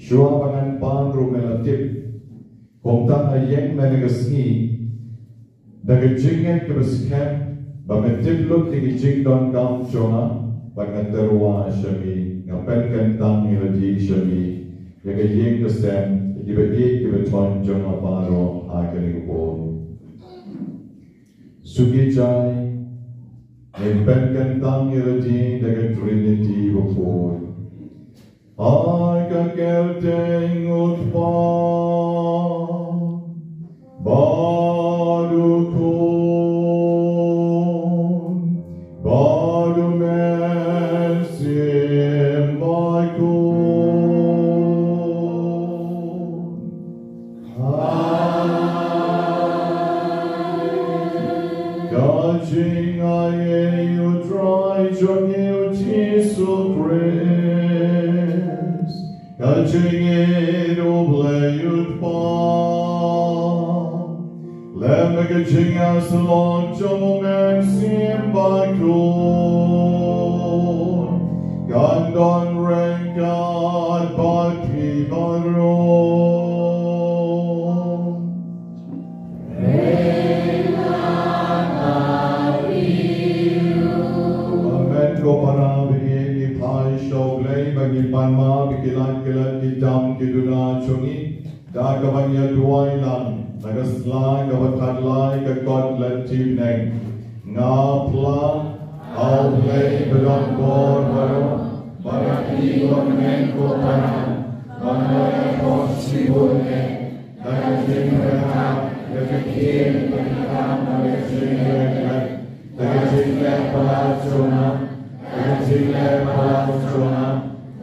Shua pangan panru melatip, komtan ayeng menegasni, nagajingan kebesikam, bametip luk digijing don kam shona, panganterwa shami, ngapen kentang iladi shami, yagayeng kesem, ibadi kebeton jona paro akani upon. Sugi jai, ngapen kentang iladi dagat Trinity before. I can get ut pa Badu mercy Gajing I you try Jung you Jesus Christ Gajing it oblay you fall Let gajing as long Jung mercy by Gandon ring God but kiba Panma bikilan-kilan kitam kiduna chungi dagavanya duai lang nagasla gavatlai kakot latim neng ngapla auplay bedon bor baro baraki gomen ko param banaya ko sibune dagajing rekam dagajing rekam dagajing rekam dagajing rekam dagajing rekam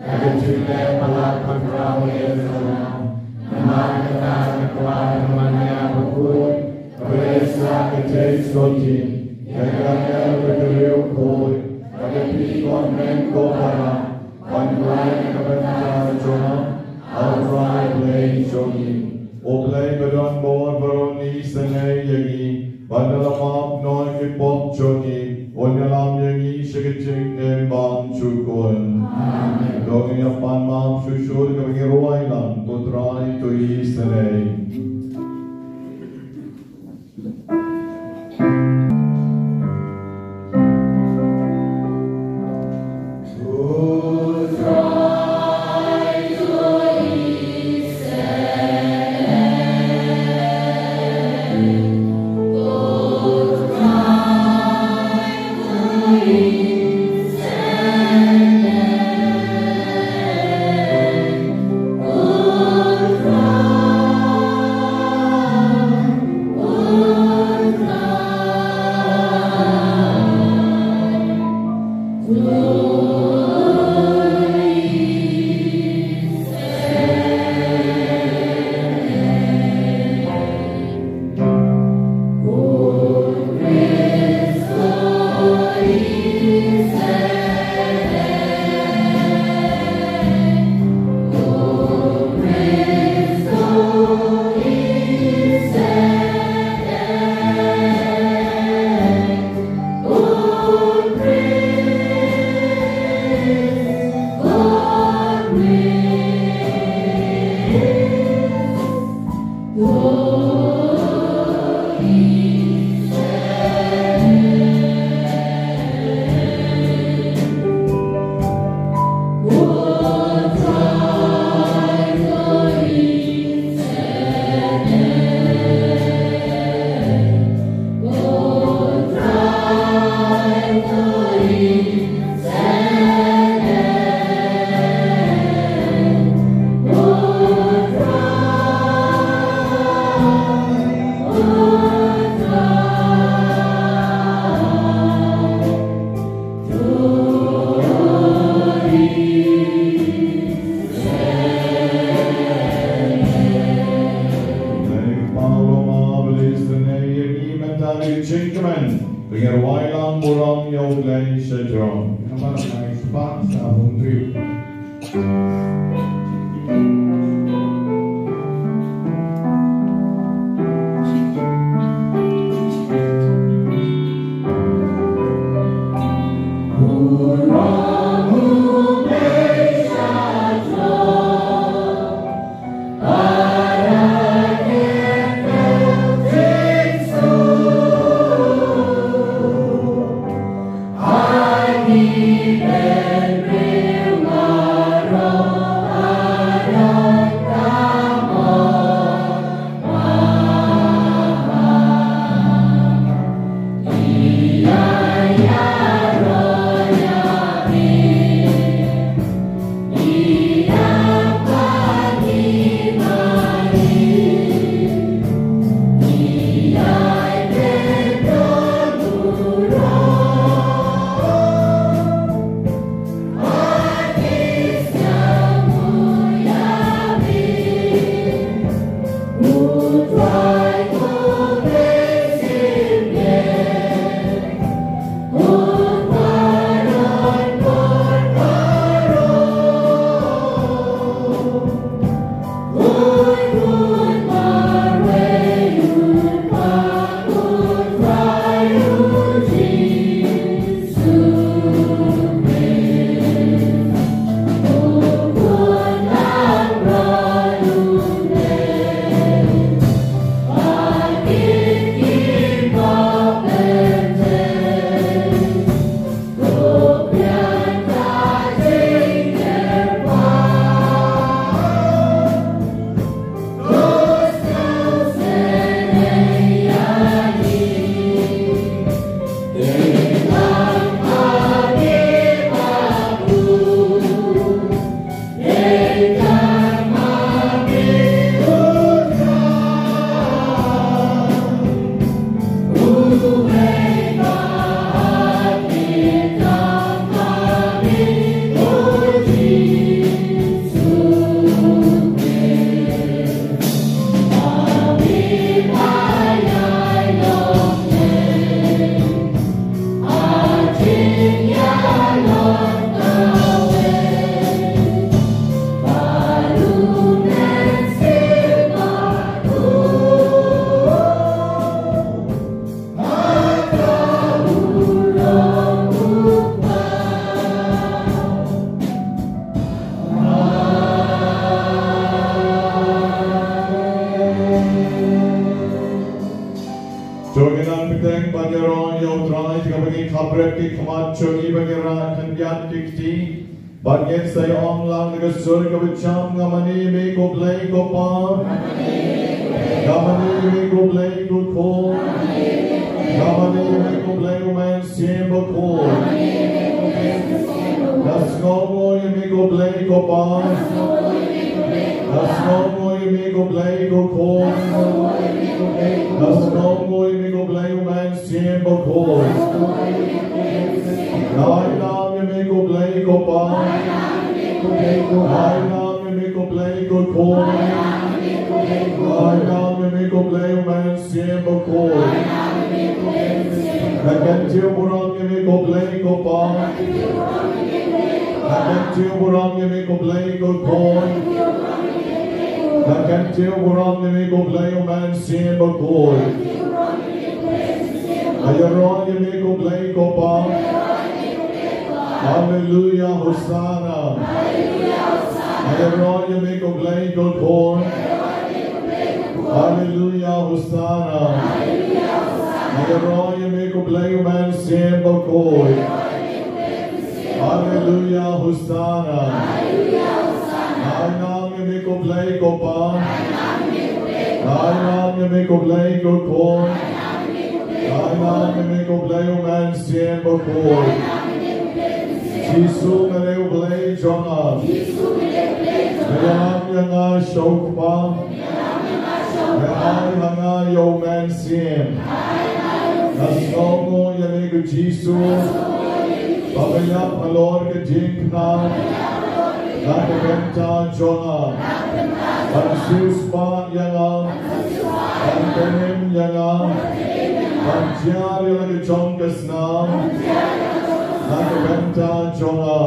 Kecilnya malah berperahu Yerusalem, Namakatan kekuatan Mass Bakhuid, Beresa kecil soji, Yaganya berdiriu koi, Kadapi konmen kohara, Konglai kebenaran Jona, Alfrai play soji, Oplay bedon bor beroni senai yagi, Padalamap noy kipop choni, onyalam yangi shigaching embam chukun. Amen. Dogi yapan map shushur kaviruailan, putrai to istanay. Amen. Ayaron yung try kapag ikabret kikamatcho ibagera kandiat kikti. Bagay sa iyong lang nagasur kabitsam nga manimi ko play ko pa. Nga manimi ko play ko ko. Nga manimi ko play ko man siyembo ko. Nas ngomo yumi ko play ko pa. Nas ngomo yumi ko play ko ko. Nas ngomo yumi ko play ko man siyembo ko. Ay nam yumi ko play ko pa. Ay nam yumi ko play ko ko. Ay nam yumi ko play ko man siyembo ko. Nagantiyo burang yumi ko play ko pa. Nagantiyo burang yumi ko play ko ko. Nagantiyo burang yumi ko play ko man siyembo ko. Ayaron yumi ko play ko pa. Hallelujah, Hosanna. Ayaron yumi ko play ko ko. Hallelujah, Hosanna. Ayaron yumi ko play ko man siyembo ko. Hallelujah, Hosanna. Ay nam yumi ko play ko pa. Ay nam yumi ko play ko ko. Ay nam yumi ko play ko man siyembo ko. Jisu mere play jonga. Mayam yanga shokpa. Mayam yanga yo man siem. Nasongo yami ko Jisu. Pabayap malor ke jinkna. Nakabenta jonga. Pansus pa yanga. Pantenim yanga. Panjar yanga jongas na. Nakabenta jonga.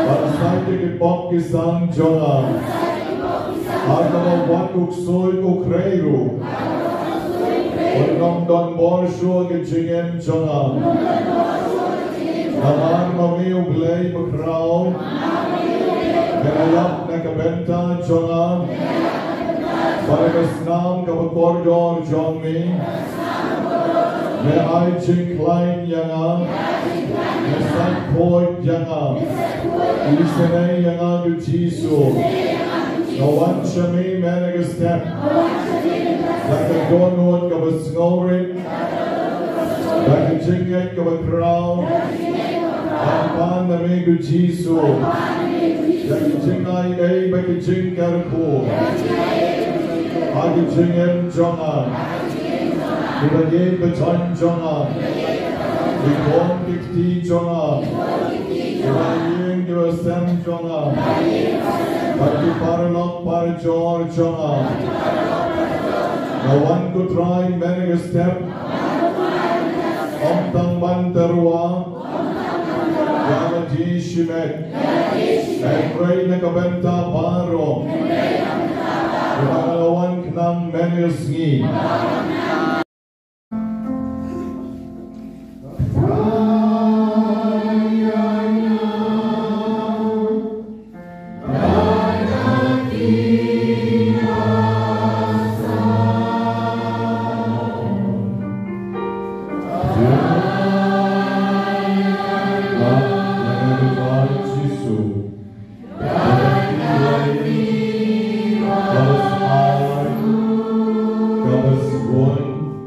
Pansay ke pop kisang jonga. Agama wakuk soy ukreiru. Orgam don borsho ke jingem jonga. Naman mami ublay makraw. Ganayap nakabenta jonga. Paragasnam kapakordor jongmi. May I jinkline yanga. Nesat point yanga. Isenay yanga du Jisu. No one shami managastep. Like a donut kabasngolrit. Like a jingay kabakraw. Ampan na may du Jisu. Like a jingay ay baki jingkarko. Agi jingem jonga. Ibagay baton jonga. Ikon kikti jonga. Ibaying diwasem jonga. Bagi paralok parjor jonga. No one could try many a step. Omtang bantarwa. Yamaji shimek. Every nakabenta paro. Ibagalawan knang many a sngi. Kabas one.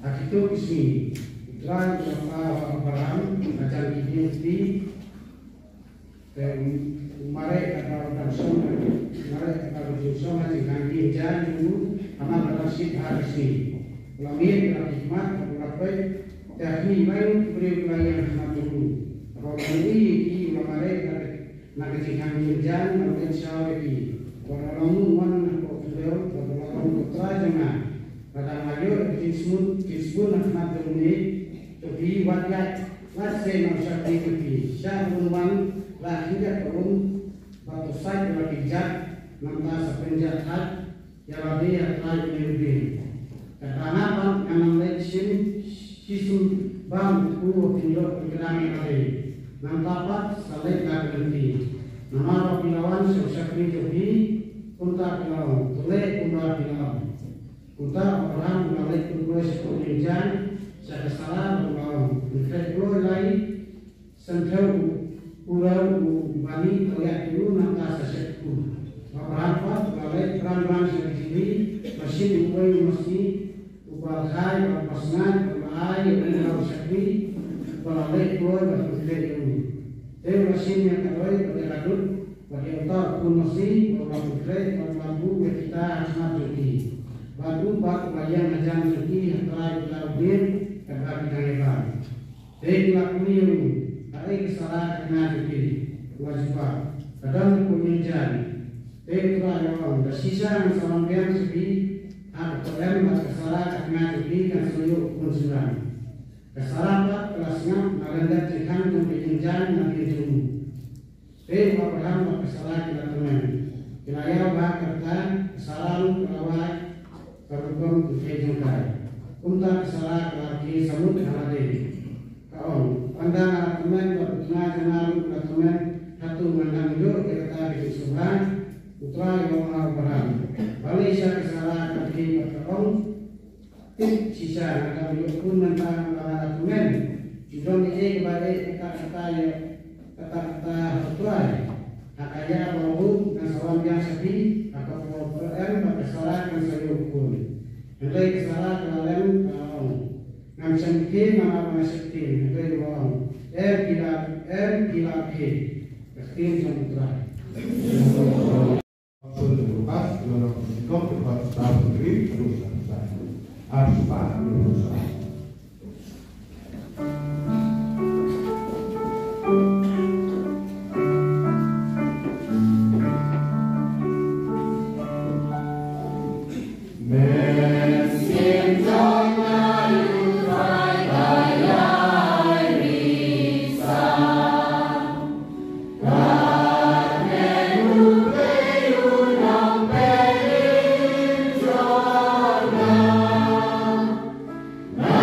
Akitu isi Tuhan yang Abraham ajar kita dan mari kata langsung mari kata langsung nanti kami jalan dulu amal berhasil hari ini. Ulangi dalam hikmat berapa teknik lain beri pelayan hikmat dulu. Kalau ini mari nanti kami jalan nanti siapa lagi. Kalau mana kau beliau kalau kau jangan pada mayor kismun hikmat dulu tapi wajah wajah manusia itu siapa pun lahirnya turun batu sai berpijak nampak sepenjahat yang lebih atau lebih karena apa yang nampak shitom bang kuo tinjau pergerakan lagi nampak apa saleh tak berhenti nama pilawan sosial jogi unta pilawan tulek unta pilawan unta orang mengalih kuo sekolah jan saya salah pilawan untuk lagi sentuh Urau bani terlihat dulu nampak sesetku. Beberapa balai peran-peran sendiri masih diupai mesti ubah kai, pasangan, balai, urau sekri, balai keluar berfikir ini. Tapi masih yang kedua pada kadut bagi otak pun masih berfikir mampu kita asmat suci. Batu bak bayang ajan suci antara kita ubin kerana kita lebar. Tapi lakukan ini. Ada kesalahan kena diri wajibah kadang penginjan telah orang bersisa sama yang sepi ada problem kesalahan kena diri dan seluruh konsumen kesalahan kelasnya melanggar tekan dan penginjan dan penjuru Abraham kesalahan kita teman kiranya bahkan kesalahan kelawat terhukum kejengkai untuk kesalahan lagi samut halade kaum pandangan teman bertengah dengan teman satu mandang hidup kita di Subhan putra yang Abraham balik saya kesalahan kaki berkaum sisa akan hidup pun tentang teman judul ini kembali kata-kata putra hakaya bau dan sawan yang sepi atau problem kesalahan sayur pun nanti kesalahan kalian nam sengkin nama sekin itu orang gila ke sekin samudra Lukas dalam sikap kepada tahun diri terus aspa berusaha. Nah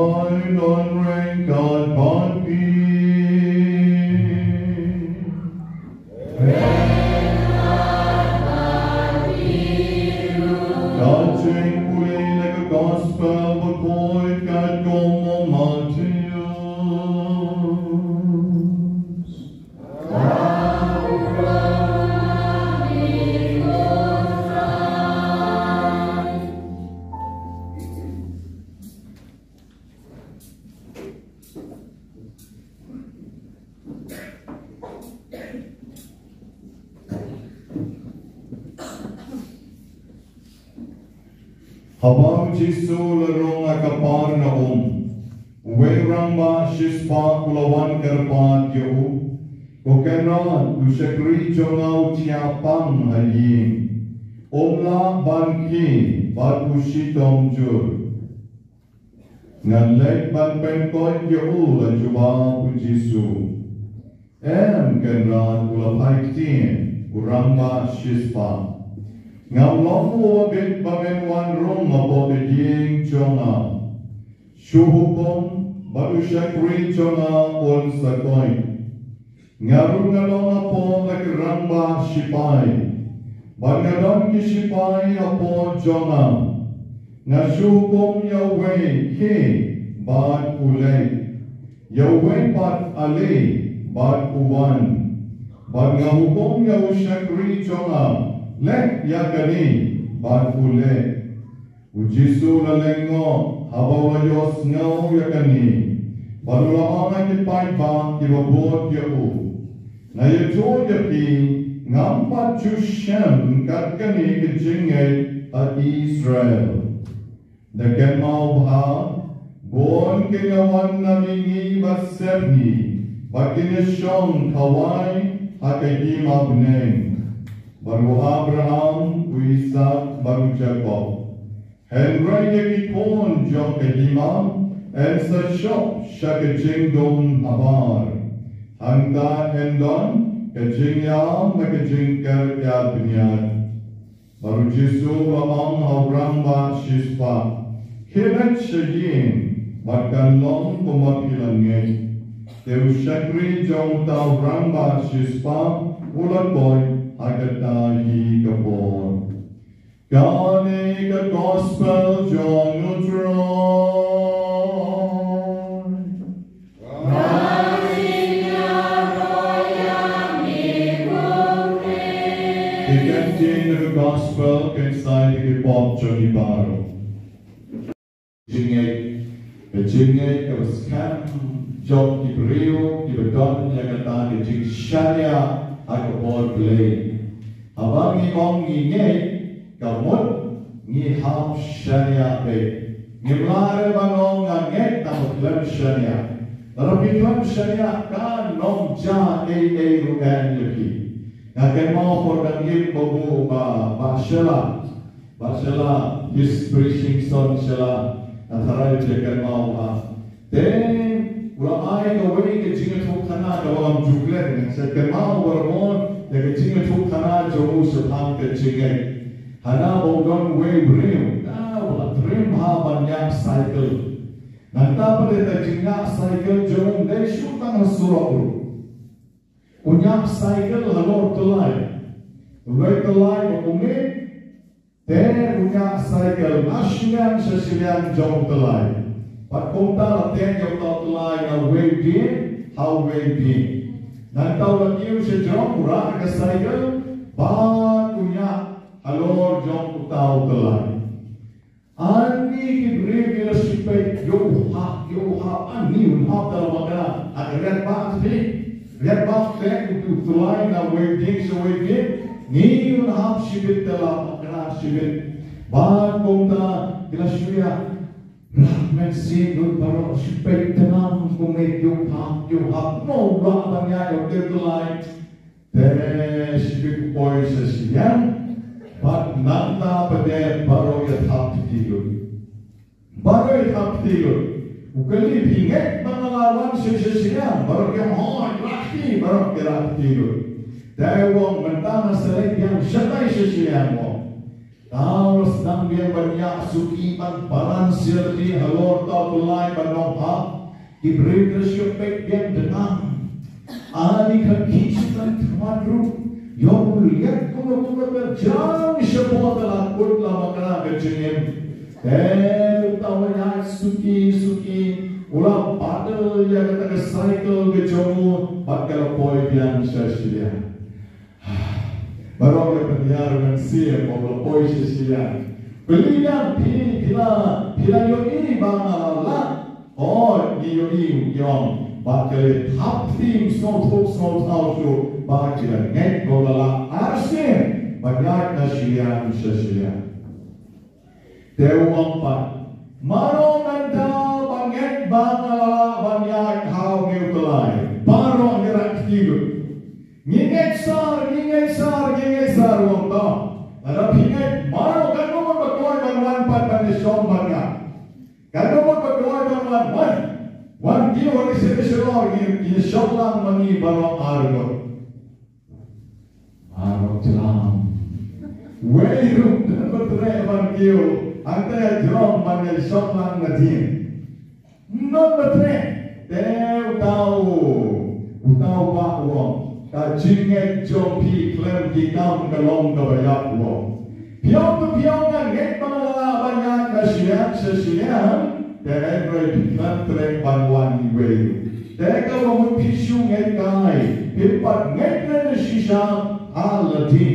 Lord, non reign God, bon God sing fully like a gospel, Bakhuid, God como Mateus. Habang Jisu larong akapar na werang ba shispa kulawan karpat yahu, kokenran ushakri jongau tiapang hayim, omla banki batu shitom jur, ngalek ban penkot yahu la juba pu Jisu, kenran kulapai tien kurang ba shispa. Ngam lomu bit bamen wan rong abo ying chonga shuhukom baru shakri chonga on sakoi ngarung ngalong apo nagramba shipai bangalong ki shipai apo chonga ngashukom yawe he bad ulay yawe bad ale bad uwan bangahukom yaw shakri chonga lek yakani bakule ujisu lalengo habawa yos ngau yakani balula anga ki pai ba ki babot yaku na yeto yapi ngampa chushem katkani ki jingai at Israel daken mau bha bon ki ngawan namingi basebni bakinishon kawai hakayim abneng baru Abraham, Isaac, baru Jacob. Henry yakipon jong kedimam, and sashop shakajing dom habar. Hangda endon, kajing yam, makajing ker yad. Baru Jisu lamang Abraham ba shispa. Hirat shayin, bakkan long kumapilan ngay. Teu shakri jong ta Abraham ba shispa, ulat boy. Agatahi kapor. Gani ka gospel jong utron. Ikantin the gospel inside the pop joni baro. Jingay kabaskan jog kibriyo kibadon yagatan jing sharia akapor play. Habang imong ngingay, kamot ngiham sharia pe. Ngimlare banong ngangit tamuklam sharia. Narapiklam sharia ka nong ja rugan yuki. Ngaken mo porangim bobu ba shala his preaching son shala natharay jekan mo ba. Then ula ay kaway ke jingatuk kana kawam juklen sa kemau warmon Yang kecil tu kana jauh sepang kecil, hana bogon way brim, wala trim ha banyak cycle. Nanta pada tajinga cycle jauh dari shutang surau. Unyak cycle halor telai, way telai berumit, ter unyak cycle nasyang sesiang jauh telai. Pat kota latihan jauh telai na way dia, how way dia. Nantau lagi sejauh murah ke cycle bakunya halor jom utau telai. Ani kibri bila sipai yo ha ani unhap dalam makna agak bak untuk telai na waiting so waiting ni unhap sibit dalam makna sibit bakumda bila syria rahmat sidut baru sipai tenang kumet yo hap no bangnya yo telai tere sibit boy sesian But nanta pada baru yatap tidur, ukali pingat mengalawan sesian baru yang hoi laki baru kira tidur. Dewang mentama selek yang setai sesian mo, Tao sedang dia banyak suki pan balansier di halor tau tulai banong ha. Diberi tersyupek dia denang. Ani kan kisah termadru. Yang lihat kuno-kuno berjalan sebuah telakut lama kena kecingin. Tahu yang suki. Ulang pada yang kata ke cycle ke jomu. Bakal poi biang sesia. Baru kita penyiar dengan siap, kalau poi sesia. Belian pila yoi bang Allah. Oh, yoi yong. Bakal top theme snow tau tu. Bakal ngek golala arsin. Banyak nasian sesia. Dewa empat. Marong nanda bangek bang Allah banyak hau ngeutelai. Baru gerak tidur. Ngingek sar wong ta. Ada pingek maro kan mo berdoa dengan pan shom banyak. Kan mo berdoa dengan wan dia orang sesuatu ini insyaallah mani bawa argo. Maro jelam. Weiru dan berdoa wan dia antara jelam mani shom lang ngadi. Non betre Dew tahu bahawa kajinget jompi klem kitam kelong kebayak wo. Piong ngek bangala banyak kasihan sesian. Dan klem trek banwan iwe. Dan kalau mempisu ngek kai, pipat ngek nene sisa alati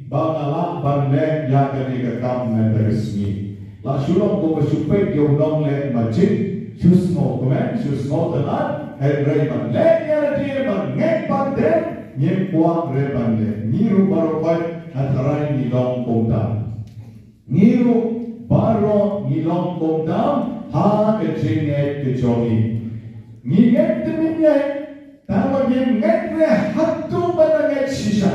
bangala banlek yakan ikakam neteresmi. La sulong ko masupek yung dong lek macik. Susmo tenan, Hebrai banlek yarati bangek bandem. Nyempuak rebande, niru barokai hatarai nilong kongdam. Niru baro nilong kongdam, ha kecingek kejomi. Ngingek deminyek, tawa ngingek re hatu banangek sisa.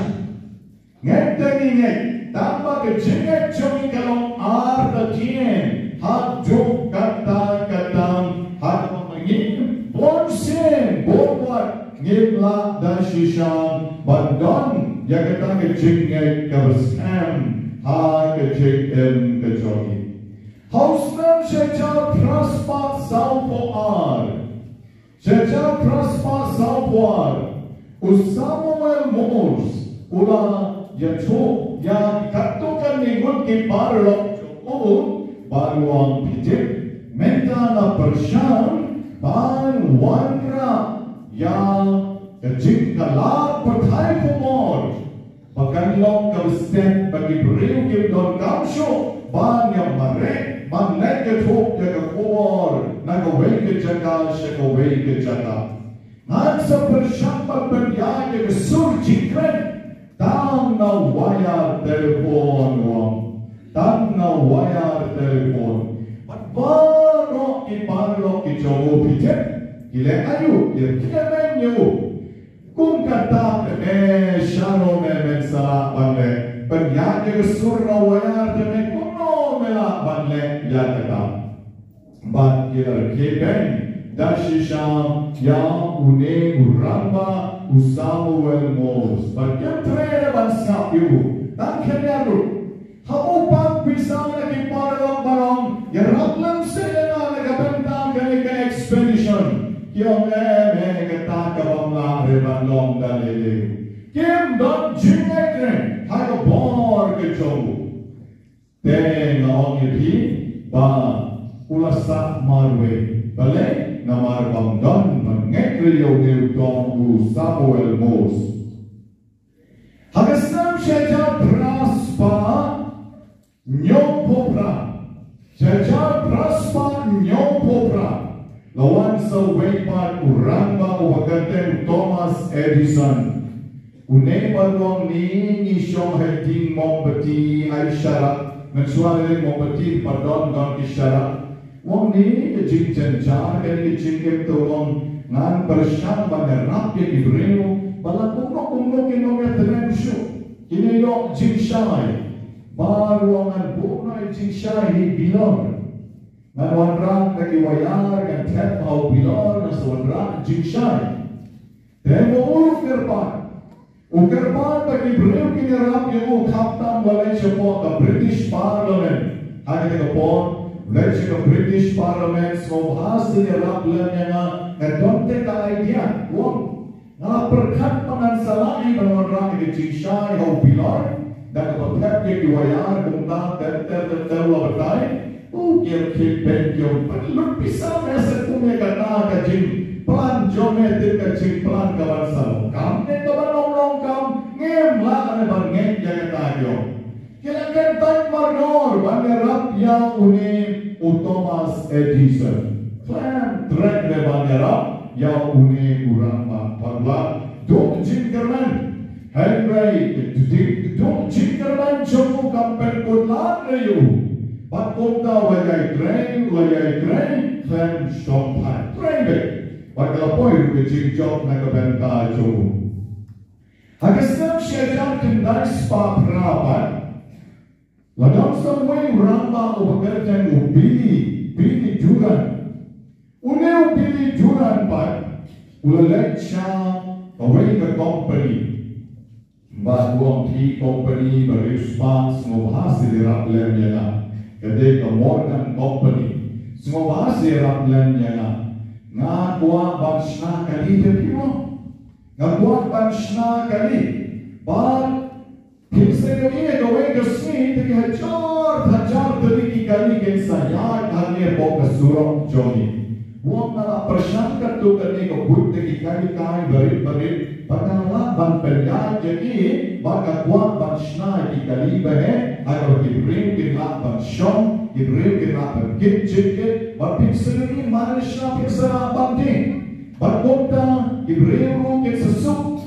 Ngek dengingek, tawa kecingek jomi kalong ardatien, hatu kata-katam, hatu menging, bonsen, bonwat, ngimla dan shishan bandon yang kita kecingnya kebersam ha kecingin kejogi hausnam secara praspa saupoar usamuel mors ula yacho yang katukan ningut kiparlok baruang pijit mentana persyam ban wanra yang kecil kalap pertai kumor bahkan long kabestet bagi beriu kim don kamsho ban yang marek manek ketuk jaga kumor naga wei ke jaga shaka wei ke jaga ngan sepersyampat berjaya ke sur jikren tam na wayar telefon wang tam na wayar telefon baru iparlo kicowo pijet Ile ayu, ile menyu. Kum kata shano men sala banle. Penyaje surna wayar de kuno mela banle ya kata. Bat ile keben dashisham ya une uramba usamuel mos. Bagian tre bansa ibu. Tak kenyaru. Hamu pak bisa lagi parang ya raplam selena lagi bentang ke expedition. Yang kata kawam la reban long dalile. Kim don jingekren haga bor ke jomu. Te naong ipi ba ulasa marwe. Bale namar bang don mengekri yodeu don u Samuel Mos. Hagasam syaja praspa nyom popra. Syaja praspa nyom popra. Lawan sa waypad uramba wagaten Thomas Edison. Unay balwang ni siyong heting mombati ay syarat. Nagsuwalay mombati pardon don isyarat. Wang ni kajing jar kaya kajing tolong ngan bersyam bangarap ya ibreo bala kuno kilometer syo. Kinayok jing syay. Barwangan bunay jing syay bilor. Ngan wandrang kagiwayar kan tep au bilor na wandrang jingshay. Temo uluf kerpan. Ukarpan bagi beliau kini rap yang ukaptan walai cepot ke British Parliament. Hanya tekapon, walai cepot British Parliament semua hasil rap lanya ngedonte ka idea. Wong, ngala perkat pengansalai orang ini cincai hau pilar dan kepepet yang diwayar kumta ter bertai. Yang kipet yang perlu bisa mesej punya kata kajing pelan jometik kajing pelan kawan sal. Kamu kawan nong kam ngem lah ane bangeng yang kata yo. Kira kentai marnor bangerap yang uni Thomas Edison. Plan track le bangerap yang uni urang pagla dok jingkerman Henry dok jingkerman jomu kampen kulan reyu. Bakomda wajai train, klem shompan train be. Wakala poin ke jingjok na kabenta jomu. Hagasam syaitan kendai spa perapat. Ladang samway ramba ubakertan ubili juran. Une ubili juran pat. Ulalek siya away ke company. Baguang tea company berispas ngobhasil irap lem yana. Kedai ke Morgan Company semua bahasa Raplan yang ngah buat bansna kali terpiwa ngah buat bansna kali bar kisah ini gawe kesini tapi hajar dari kali kesayat hanya bawa surau Johnny buat nala persangkat tu kali kebut dari kali berit padahal ban penyat jadi baka buat bansna di kali behe agar diberi kena shom, diberi kena kit, berpikir ini manusia pikir apa ni? Berkota diberi kit sesuk.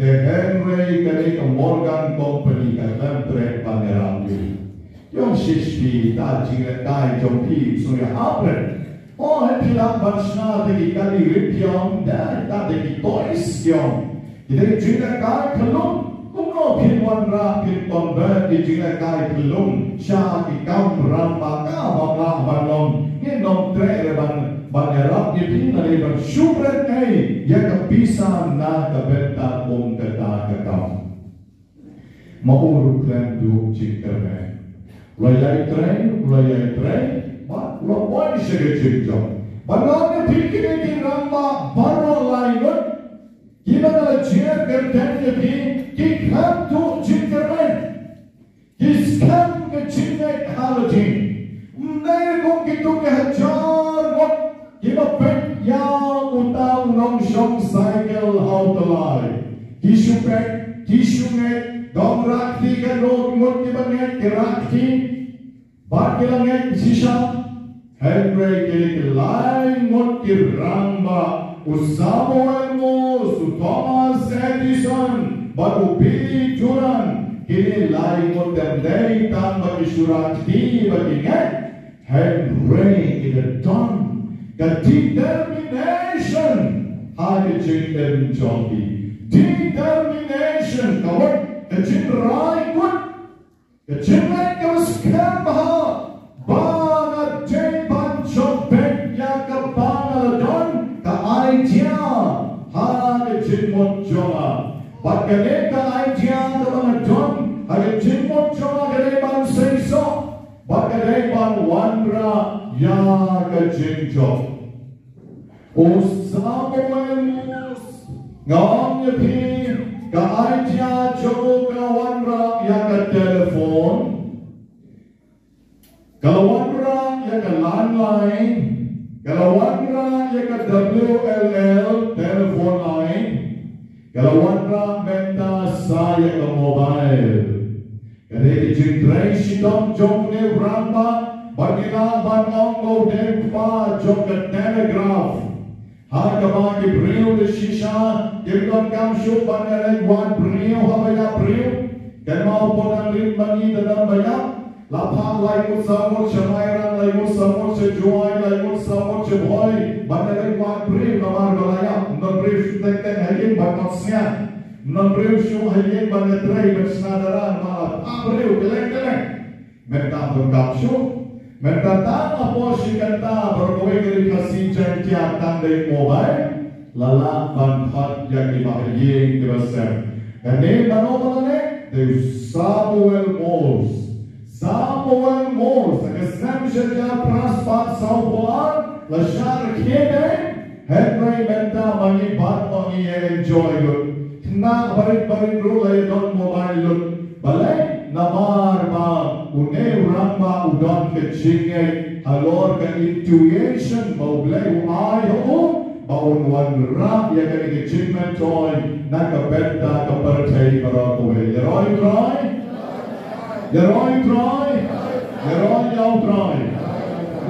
Henry kali ke Morgan Company dalam trade pangeran itu. Yang sisi tajing dan jompi sudah apa? Oh, hilang bansna dari kali ripion dan dari toys yang. Jadi jika kali kelum. Kuno pinwan ra pinton ber di jina kai belum sya ki kam ramba ka bangla balong ni nom tre ban erap ni pina le ban shubret kai ya ka bisa na ka benta om kata kam mauru klan du chikterme layai tre ba lo boy shege chikjo banane pikire ki ramba baro lainut gimana jer gertanya ki kam tu jintermen kis kam ke jinne halajin mnai ko kitu ke hajar mot kima pet ya utau nong shong cycle autalai kishunget dom rakti ke rog mot ke banget ke rakti bakilanget sisa Henry ke lain mot ke ramba usamo elmo su Thomas Edison baru pilih juran kini lain modern day tanpa disurati bagingat Henry kita done the determination hanya cinta jombi determination kawan kecinrai pun kecinrai kewaskan bahwa bangat jepan jobek ya kebana don ke idea hanya cinta joma Bagale ka idea dalam John, ada jimot John agale ban seiso, bagale ban wandra ya ka jimjo. Usamo emus ngam yapi ka idea jo ka wandra ya ka telefon, kalau wandra ya ka landline, kalau wandra ya ka WLL telefon line. Kalau wandra benta saya ke mobile. Kadang dijintrai shitom jom ne ramba bagina banong go dempa jom ke telegraph. Harga bagi beriu de shisha kemdon kam shub banere wan beriu habaya beriu dan mau podang rim bagi dalam banyak lapang laikut samut semairan laikut samut sejuai laikut samut seboy banere wan beriu kamar balayak non beriu tek hayin bakosnya non beriu shu hayin banetrai bersenadaran malah beriu keleng mereka berkap shu mereka tak apa si kata berkowe dari kasih janjian tandai mobile lala banhat yang dibahayin kerasa Kani manomalane, they Samuel Morse. Samuel Morse, ang Islam siya praspat sa upuan, lasyar kiyene, Henry Menta mangibat mangi-enjoy yun. Na barit-barit rulay doon mobile yun. Balay, namar ba, une ramba udon ke chingay, halor ka intuition, maublay uay ho, baunwan rap, ya ka ni-chingman toy, nakabenta ka partay para kuwe. Yeroy troy? Yeroy troy? Yeroy yaw troy?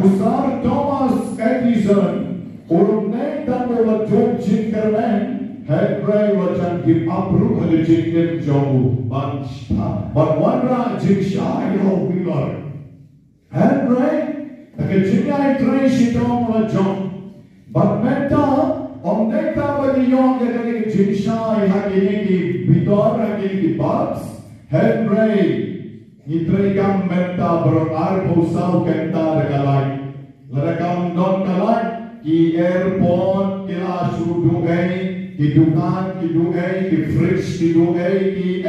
Usar Thomas Edison, urunay tango la jok chingkermen, Henry wajan give up rook the chicken jobu, but one ra jing shy ho wilor. Henry, the chicken tray shitom la jom, but menta on data by the young getting jing shy hagini bidor hagini bugs. Henry, ni tray gam menta bro arpo sau kenta regalai, ladakam don kalai ki airport kila sudu Kidukan, kiduay, kifrix, kiduay, ki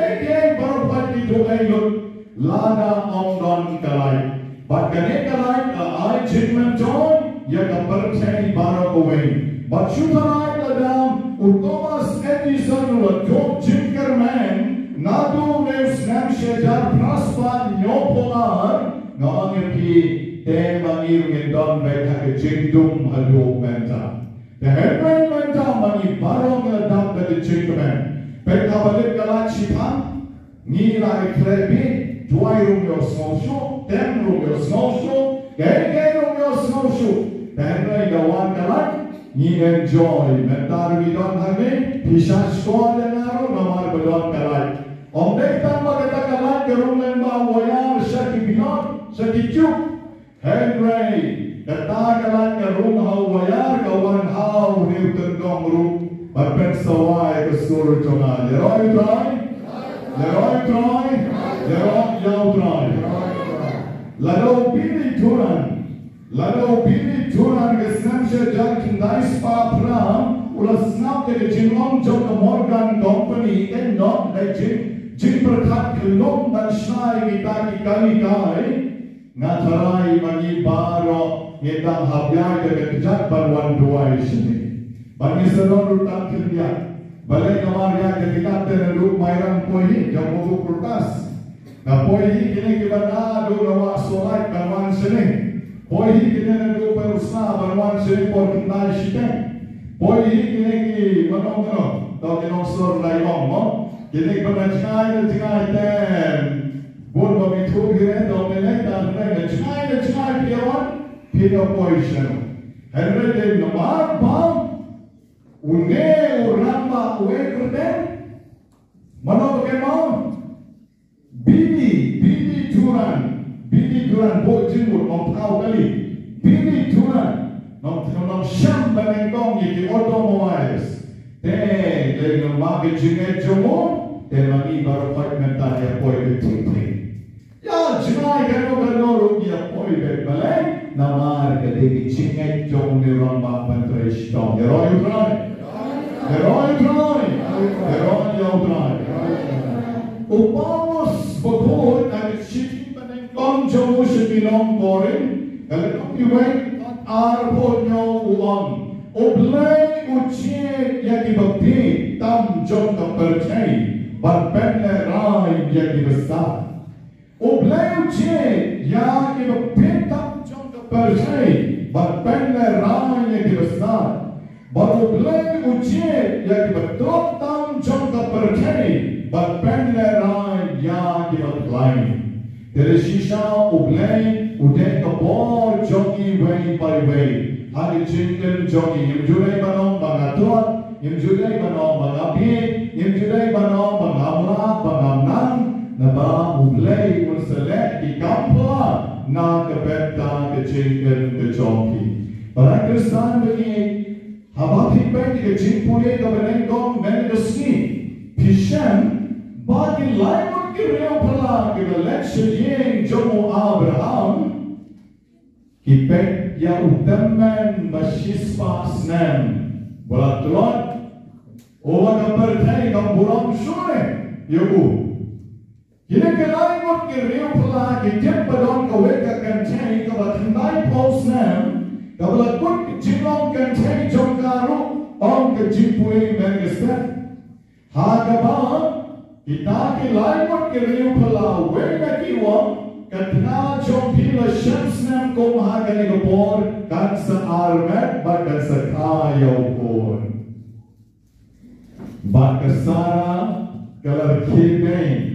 barupat kiduay yun. Lada ongdon kalay. But kani kalay, ay chingman joy, ya kapartay barakaway. But syutanay ladam, Thomas Edison wa jok chingkerman, nadu nev snam shejar praspan nyopolar, ngaangipi, tema irungin don betake chingdum hadu menta. The Henry Menta mani barong na dam na the chinkman. Pagkabalit ka lang shitom, nila iklebi, duay room your snowshoe, 10 room your snowshoe, gay room your snowshoe. The Henry gawan ka lang, ni enjoy. Mentar bidon hami, pisash ko ang naro, namar bidon ka lang. Om dektan maganda ka lang, karong lemba wayar, siya kibinot, siya kikyuk. Henry, Katagalan ka room how wayar kawan how Newton dong room Bapen sawai ka suru chonga Leroy Troy Leroy Troy Leroy Yao Troy Lado Pili Turan ka snamsha jak kindais pa pram Ula snap ka jinlong jok ka Morgan Company and not like jin perkat kilong dan shnai kita ki kali kai Natarai mani baro Ngedang habiyay ka kejat barwan duay sini. Bagi seron rutang kerja. Balai kamarya ketika terlalu mayran pohi jam buku kurtas. Na pohi kini kibana do nawa solai barwan sini. Pohi kini nadu perusna barwan sini por kintai shitem. Pohi kini ki manong tau kinong sor lailong mo. Kini kibana jingai tem. Bun bamitu kini tau melek dan mereka jingai piawan. Pino position. Henry de namar bam une uramba uekrden mano kemau bidi turan bojin mutau kali bidi turan nom sham banengong yiti automobiles de namage jinge jomo de mani barokat mentanya poi de ya jinai kano rugia poi de balai Namar ka degi chingai jong ni ramba pantre shitom. Yeroy Troy. Yeroy yaw Troy. Upamos Bakhuid ang shitim panengkong jomo shitinong korin. Kalikom iway at arpo nyo uang. Ublay uchi yaki bakti tam jong kaperchay. Barpenle ray yaki basta. Ublay uchi yaki bakti tam Percay, but penle rai yang dibesar. Baru belai uji yang dibetul tam jangka percay, but penle rai yang dibelain. Dari sisa ublai udek kebor jogi way by way. Hari cinta jogi, yang judai banong bangatut, yang judai banong bangapi, yang judai banong bangamla, bangamnang. Naba ublai unselek di kampung. Na kebeta kecingkan kecoki. Para Kristan bagi habati pek kecingpune kebenengkong menegasni pishan bagi lain kiriam pala kebeleksyen yang jomo Abraham kipek ya utemen basispa snem bolat tulot owa bertanya kamu buram sune, yogu. Kita kelai mut kiriu pula kita padon kawet kenteng kabat hendai posnem, kabat kut kecilong kenteng jongkaru om kecipui mengestet. Hagabah kita kelai mut kiriu pula wena kiwang katna jom pila syamsnem ko mahagani kapor kan sa armet bagan sa kayaw por. Bakasara kalar kibeng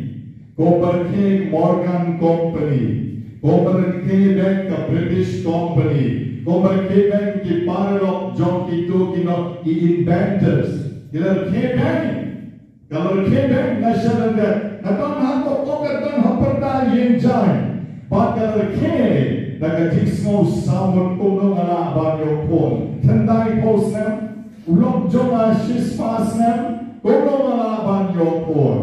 ko berke Morgan Company, ko berke bank ka British Company, ko berke bank ki parok jom itu kino inventors. Kalar kibeng nasyaranda naton hako tokaton haperda yenjay. Bakal ke nagatismo samun kuno ala banyo pon tandai posnem ulok jonga shismasnem kuno ala banyo pon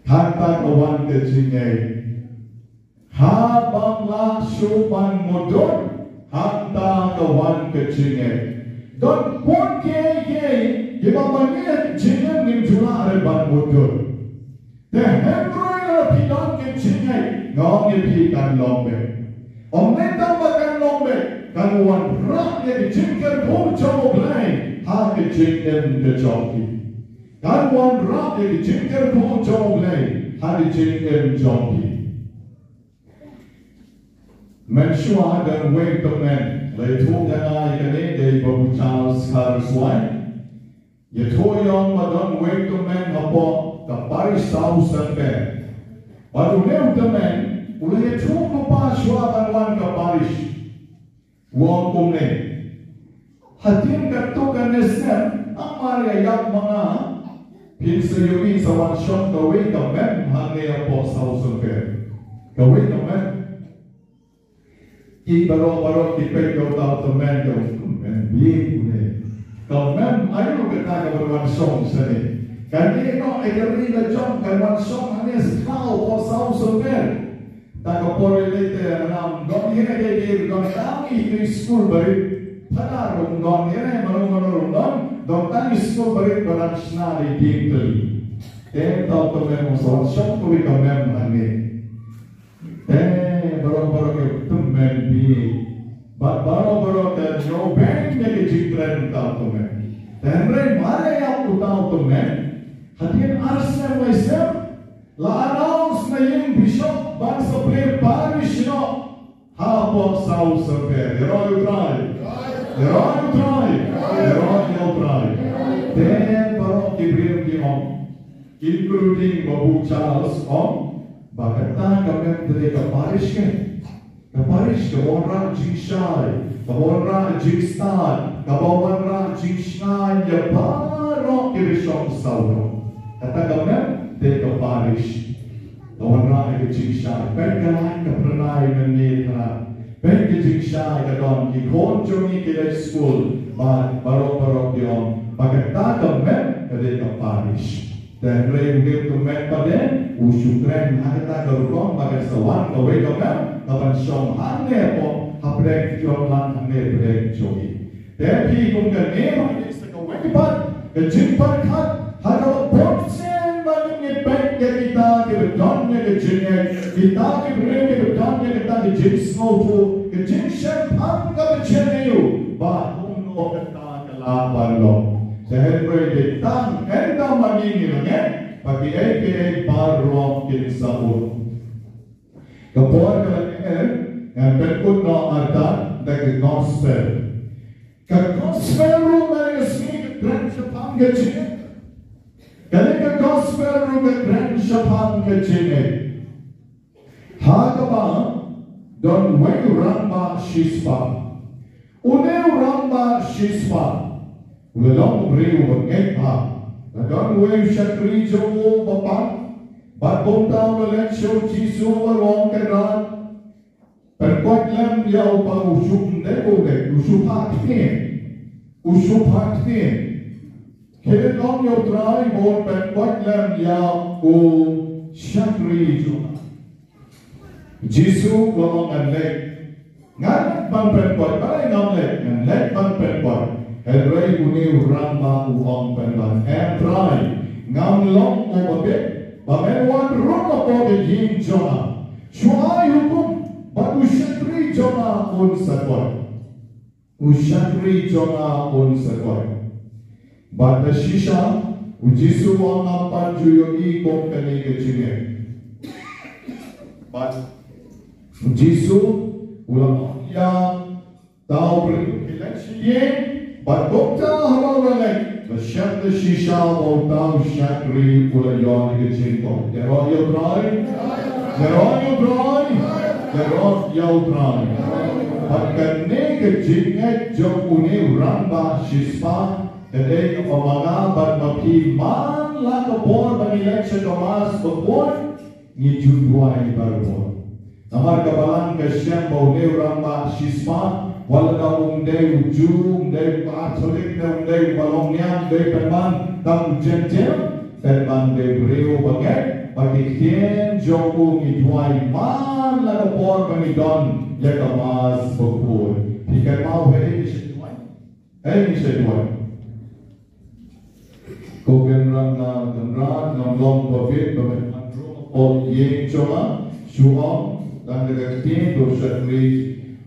kata kawan kecingay ha bangla supan modon hanta kawan kecingay don pon ke gimana kecingay nimjula reban modon Pidon kecingay ngong ipikan lombe. Om neta makan lombe kanuan rak yang kecingkan pun coba belai ha kecingkan kejoki. Kanuan rak yang kecingkan pun coba belai ha kecingkan joki. Mensua dan wek temen leitu jangan ikane dari Babu Charles Karswai. Yetoyong madon wek temen apa kaparis tahu sampai. Baru leu temen, ulai cukup lupa suapan wan kaparish. Wong kumne. Hatin katukan nesen, amar yak mga pinsayubi sa wan shop kawin kamen hangay po sa usunker. Kawin kamen. Baro kipay kau tau temen kau kumen biye kumne. Kamen ayo kita kawan song seni. Kanino ay karina jom kawan song hanes kau po sa usunker. Takapore later nam don hina kay don kami to school bari panarong don hina marong don tani school bari baran snari diintli tau to memo so shop ko wi kamem ani baro ke tummen bi baro ke no bank ne jitren tau to men tenre mare ya utau to men hatin arsne waisem la announce na yung bishop bangsa prayer parish no hapo sau saber heroy try then baro kibrium ki om including Babu Charles om bagata kamen dre ka parish ke onra jishai ka onra jistan ka onra jishai ya baro kibishom sau kata kamen de ka parish kawan rai ke ciksha berkalai ke pernai menira ben ke ciksha ke don ki kon jongi ke school baru diom bagata kamen ke de ka parish dan rei ngir to men paden usukren hata ke rukon bagai sawan ke we kamen kapan shom hanne po habrek jom lan hanne brek jogi tapi kum ke ne ma is ke we pat ke jimpan khat haro potse kita kebetulannya kejenis kita kebetulannya kita kejenis ngopo kejenis apa kejenis bahun lo kita kelapan lo sehingga kita kita maging ilangan bagi AKA baru kita sabun kapor kalian yang berikut no ada dari gospel ke gospel rumah yang sini dan sepang kejenis Kalika gospel ruga grand shapang kecine. Hagaba don weu ramba shispa. Uneu ramba shispa. Ulelong riu bengekha. Don weu shakri jowo bapak. Batong tau leleksyo jisu warong keran. Perkot lem yau pang usuk deko dek. Usuk haktin. Kaya kong yung try mo penkwat lang yaw o syakri jo. Jisu ko ang anlek. Nganit bang penkwat, balay ng anlek. Anlek bang penkwat. Rey uniu ramba uang penban. Try. Ngam long o babit. Bamenwan roma po ke yin jona. Shuai hukum. But usyatri jona un sakwa. Usyatri jona un sakwa. But the shisha. Ujisu wang nampan juyo i kong kani ke jine. But Ujisu ulang yang tahu election but dokta halau lalai besyat shisha mau tahu syakri ulang yang ke jingko. Jero yo try. But kani ke jinget jom uni ramba shispa. Jadi pemanga bermapi man lah kebor bagi election Mass Bakhuid ni juduai baru. Namar kabalan kesyam bau ne ramba shispa wala undai ujung dai patholik ne undai balong nyam dai perman dam jenjem perman dai breu bagai bagi kien joku ni duai man lah kebor bagi don ya Mass Bakhuid. Pikir mau ni seduai. Ni seduai. Kogen rangna genrat nomlong bavit bamet o yeng choma shuom dan dekat tin do syatri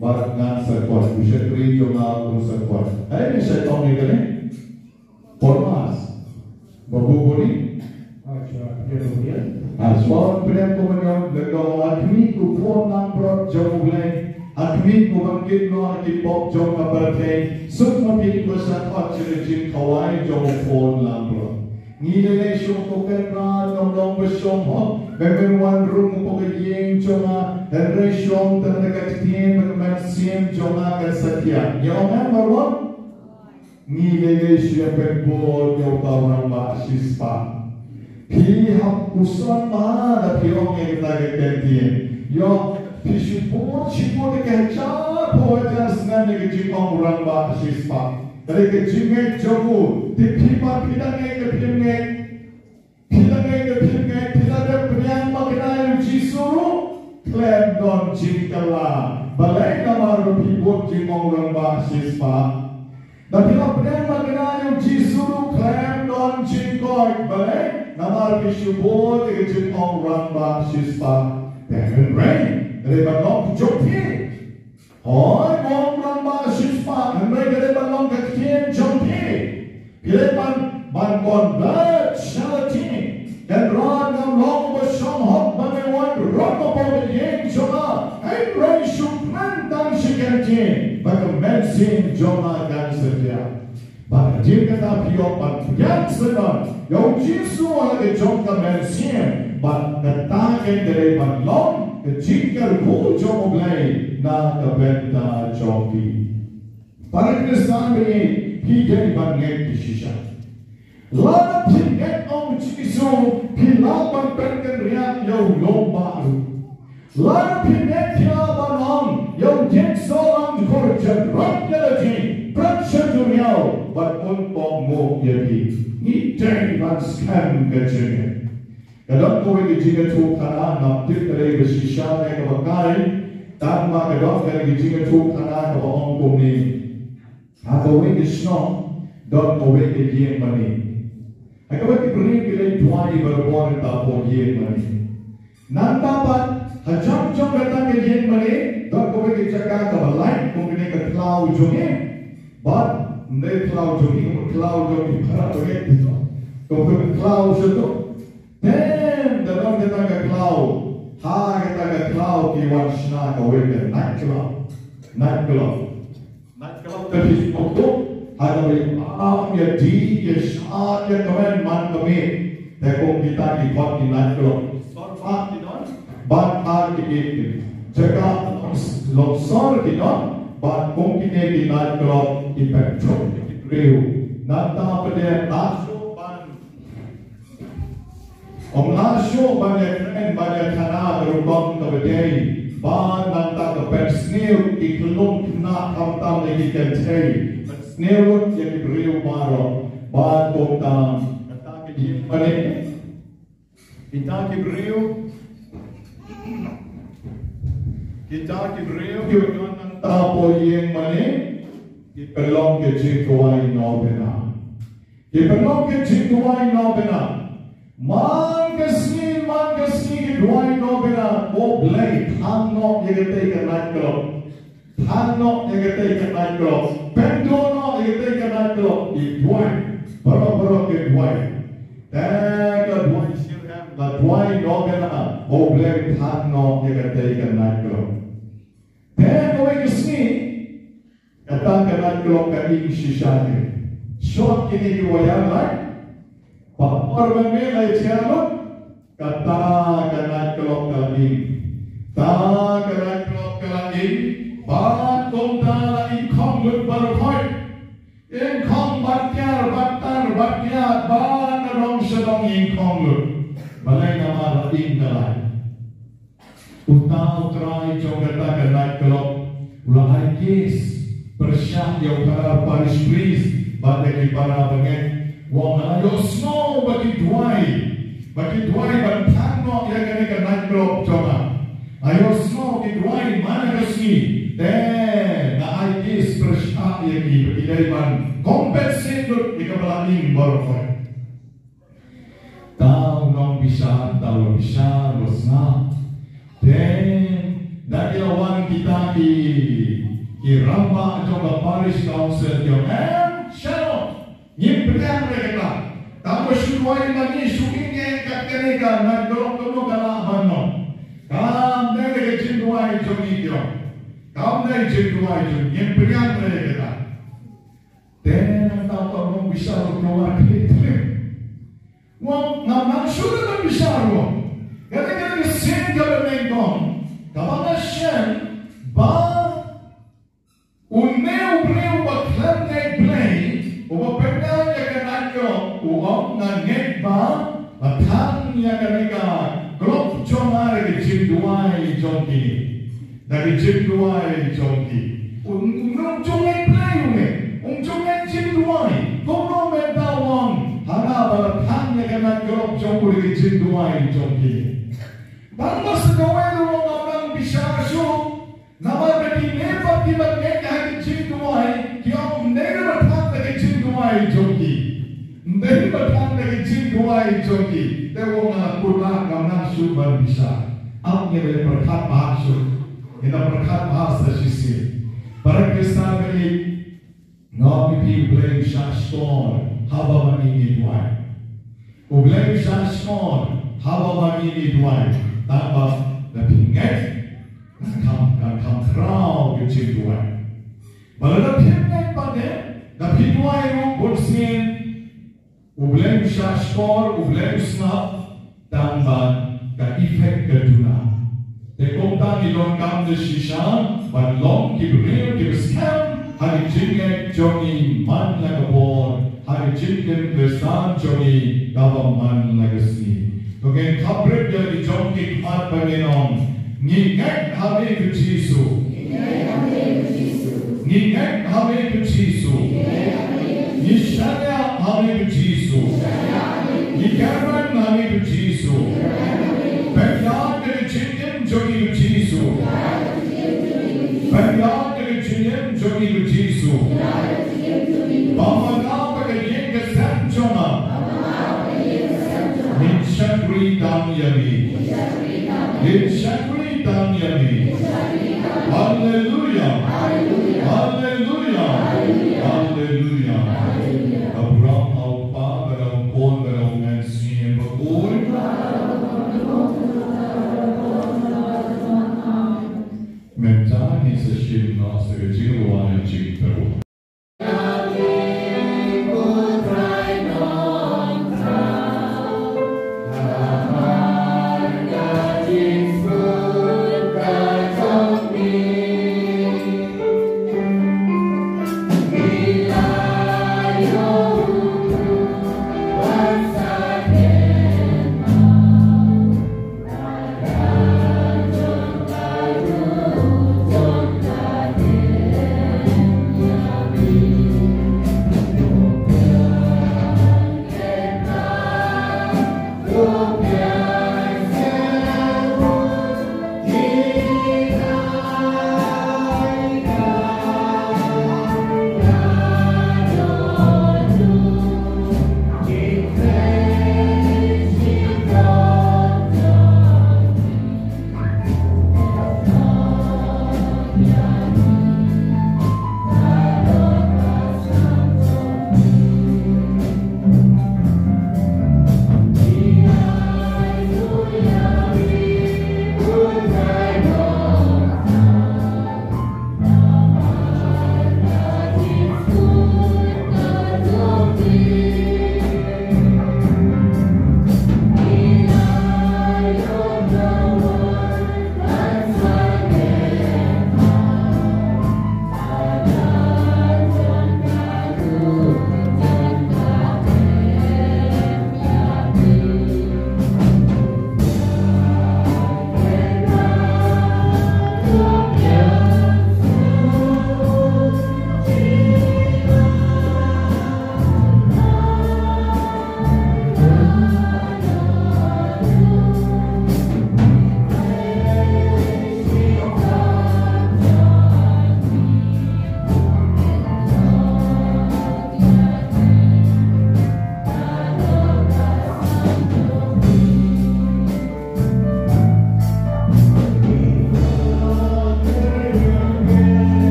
barat ngan sakwa syatri choma do sakwa. Ni shitom ni kene formas babubuni aswal prem ko manyo lego admi ku phone number jomulai admi ku bangkit no akipok jom kabarthe sukma pin ko sa pachjin khawai jom phone number Nilai syong ko kenal nomlong besyong ho Bebenwan rum ko kayeng chonga Henry syong terdekat tin Bekemen siem chonga kesatian Ya omen marwam Nilai syong pekbol Yaw tawang maksispa Pihak usan ma Pihong yang kita kekentin Ya Pishupot Shipot kecap Poetas Nani kejimong orang maksispa Dari kejinget jogu Tipipa pidangai ke pidangai Pidangai penyang makinai jisuru Klem don jingkala Balai nama rupi bot jimong orang baksispa Dan bila penyang makinai jisuru Klem don jingkoi Balai nama rupi syubot Jimong orang baksispa Dengan rain Dari balong jopi Hoi mong orang baksispa Mereka dari balong kekien jopi Pilepan Bankon blood charity dan ron ngam long besyong hok banewan ron mapawin yeng jona ay ray syukman tang shikantin baka medsin jona gan setia baka dia kata piyok pan yang senon yaw jisu lagi jongka medsin bak natakin dari banlong kejingkar ku jomoglay na kabenta joki para Kristan ini hiday bangeng kisisya Lada pinget om jisu pilapan pengen riak yaw lomba Lada pinget hilaban om yaw jen solang korjan rakya lagi praksha duniaw bat unpong mo yadi ni ten ban scam kejene kadang kowe kejene tu kana naptik kare besisha ne kabakai tanpa kadang kare kejene tu kana kabong kumi Ako kisno don kowe kejene mani Akabat diberi pilih tuai berbor tapo yen mani. Nan dapat hajam jom datang ke yen mani, dan kowe ke jaga ke balai, mungkin ke klau jongi, but ne klau jongi para kowe itu. Kowe ke klau setu, dan dalam datang ke klau, kita ke klau kiwan shna kowe ke night club tapi waktu ada am ya di ya syaat ya kemen man kami tekong kita di kot di naklong sorfat di non bat har di itu jaga longsor di non bat mungkin di naklong di petrol di riu nanta pada naso ban naso banyak tanah berubah kepada ban nanta ke persnil di kelung kena kamtam lagi kentei Nerut yang diberi umaro, bad botang, kita diberi dengan tapo yang mana, Pelong ke jingkuai no bena. Pelong ke jingkuai no bena. Man kesni ke duai no bena. O blai thang no yegete ke night club. Thang no yegete ke night club. Bento no yegete ke night club. I duai. Baro ke duai. Ke duai sirham. La duai no bena. O blai thang no yegete ke night club. Kowe kesni. Kata kena kelompok ini sisanya. Short kini diwayang lagi. Papar bende lagi ciamat. Kata kena kelompok ini. Ta kena kelompok ini. Bat komda lagi konglut berkhoi. In kong batjar batar batjar ban rong sedong in konglut. Balai nama lagi dalai. Utau terai jong kata kena kelompok. Ulang kis. Bersyah yang para Paris Please bagi para pengen wong ayo snow bagi duai bantang no yang kena night club coba ayo snow di duai mana kesini na IDs bersyah yang bagi dari ban kompensasi di kebelahin baru tahu nong bisa wasna dari lawan kita Iramba coba Paris Council yang shalom nyimpian mereka tahu syukurin lagi syukurnya kakeknya nak dorong kalah no kam dari cintuai jogi dia kam dari cintuai jogi nyimpian mereka dan tahu orang bisa keluar kita wong nama sudah bisa wong kadang-kadang kesin government dong kapan shen Uneu breu baklan nei play, uba pernah ya kanakyo, uang nangek ba, batang ya kaneka, klop chomar ke jinduai jongi, dari jinduai jongi, unung jongi play jongi jinduai, kono mentawang, hana batang ya kanakyo jongur ke jinduai jongi. Bangsa sekolah uang orang bisa masuk, nama bagi nepat kita Jogi, dewa mengakulah karena sudah bisa. Apa yang berkat bahasa, yang berkat bahasa sisi. Para Kristen beri, ngapi blame shashton, haba mani duai. Blame shashton, haba mani duai. Tanpa dapinget, kam krau kecil duai. Kalau dapinget pada, dapin duai ru bersin. Ublem shashkor, ublem snap, tambah ka efek kedua. Tekong tadi long kam de shishan, ban long kibril kibskam, hari jingek jongi man lagabor, hari jingek besan jongi gabam man lagasni. Togen kabret jadi jongi mat pangenon, ngingek habe kucisu, ngingek habe kucisu. Nishanya habe kucisu, nikaran habe kucisu, banyad dari jingem jongi kucisu, banyad dari jingem jongi kucisu. Bamana pakai yang kesam jona, Inshakri damyami, Inshakri damyami. Hallelujah, Hallelujah.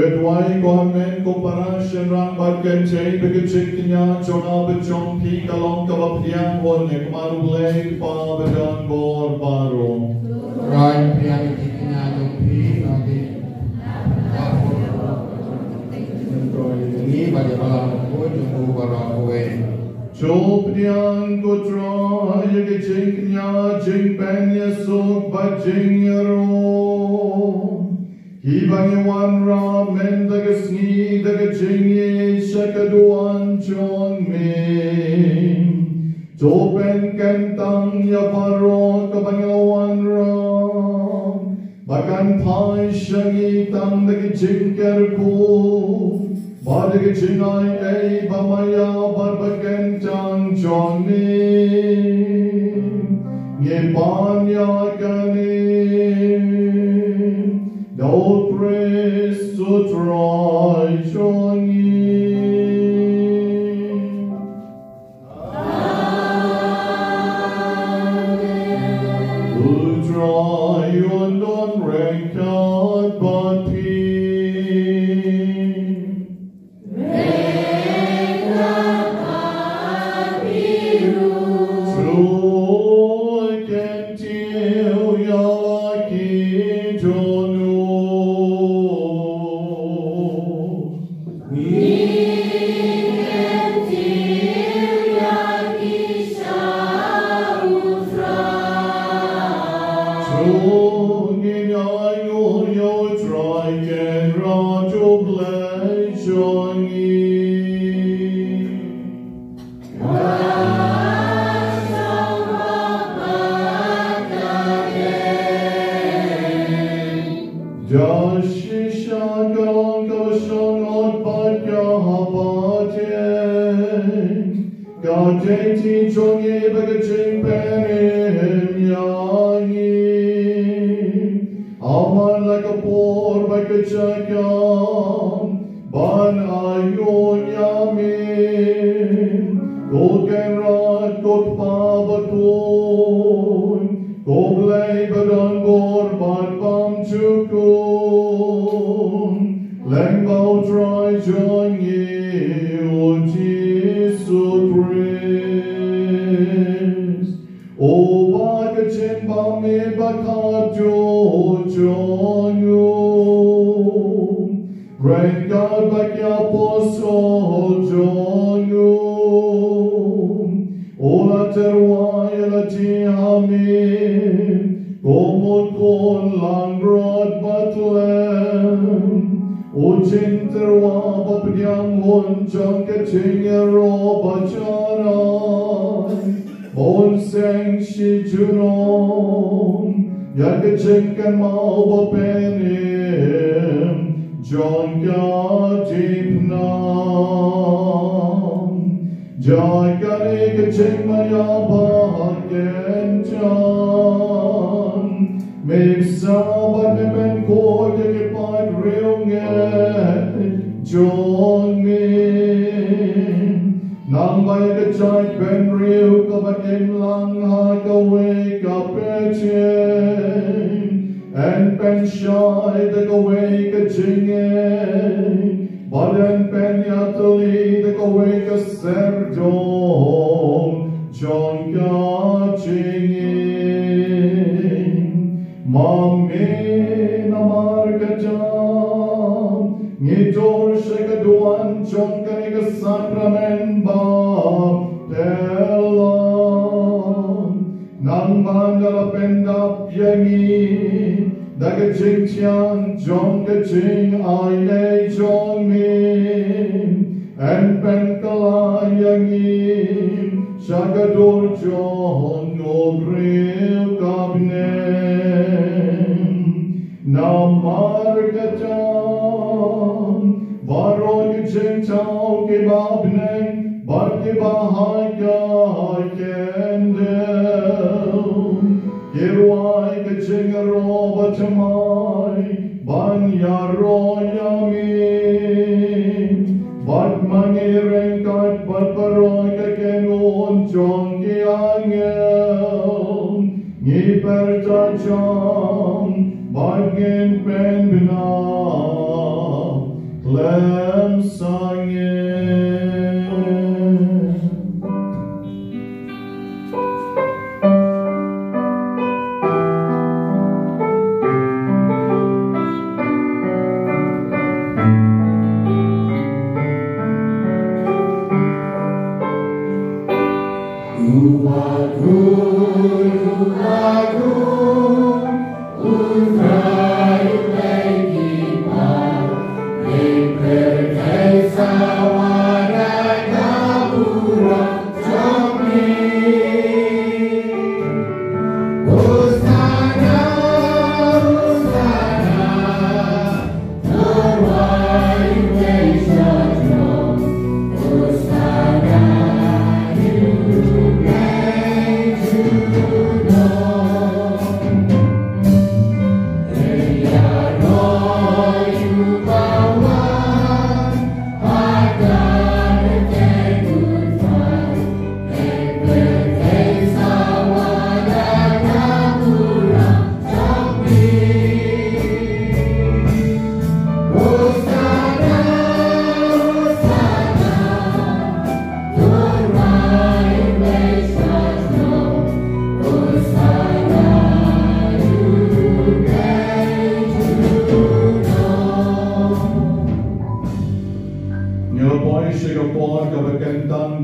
Kedwai Gomen Koparashan Rambat Gente Begachiknya Jonah Bachon P Kalong Kabapian Wonyak Marublade Babadan Bor Baro. Right, Priyatikina Dopi, Nadi. Ini pada malam aku jumpa barakowe. Chopnian Kotra Yagachiknya Jingpen Yasuk Bajing Yaro. Hibanyawan Ramen Dagasni Dagajing Shakaduan Chon Min. Topen Kentang Yaparo Kabangawan Ram. Bakan Pai Shangi Tang Dagajing Kerpu. Badagajing Ai Bamaya Barbakentang Chon Min. Ngepanya Kanin. No praise to try Johnny. To try on non-record but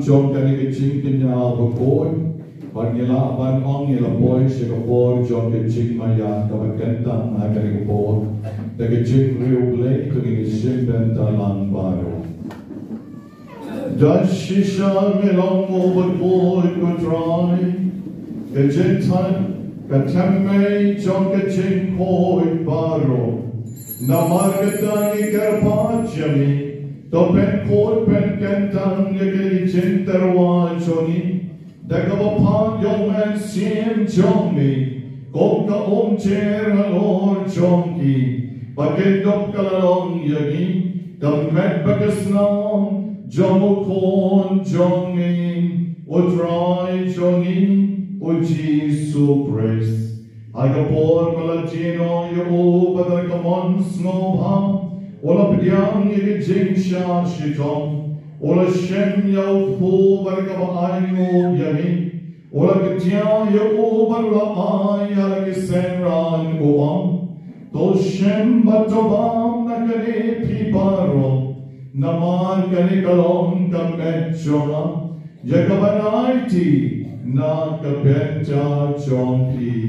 Jom kani kecing kinya berkoi, banyela ban ong yela boy sekapor jom kecing maya kabakentang agari kapor, the kecing riu play kini simpen talang baru. Das shisha melong over boy could try, kecing tan katemme jom kecing koi baru, namargatani kerpajami. Topen kod pen kentang yageli jinterwa choni dagavapan yomen siem jomi kokka omcher halor chonki pakendop kalalong yagi damet bakasnam jomukon jongi utrai choni uji supres agapor malatino yo badarakamon snobha Ola pediang yeke jingsha shitom, ola shem yau fu bargaba ayo yami, ola ketia yau barla ayala kisenran goam, to shem batobam nakane piparo, naman kane kalong kamechona, yakabanaiti na kapenta chonki.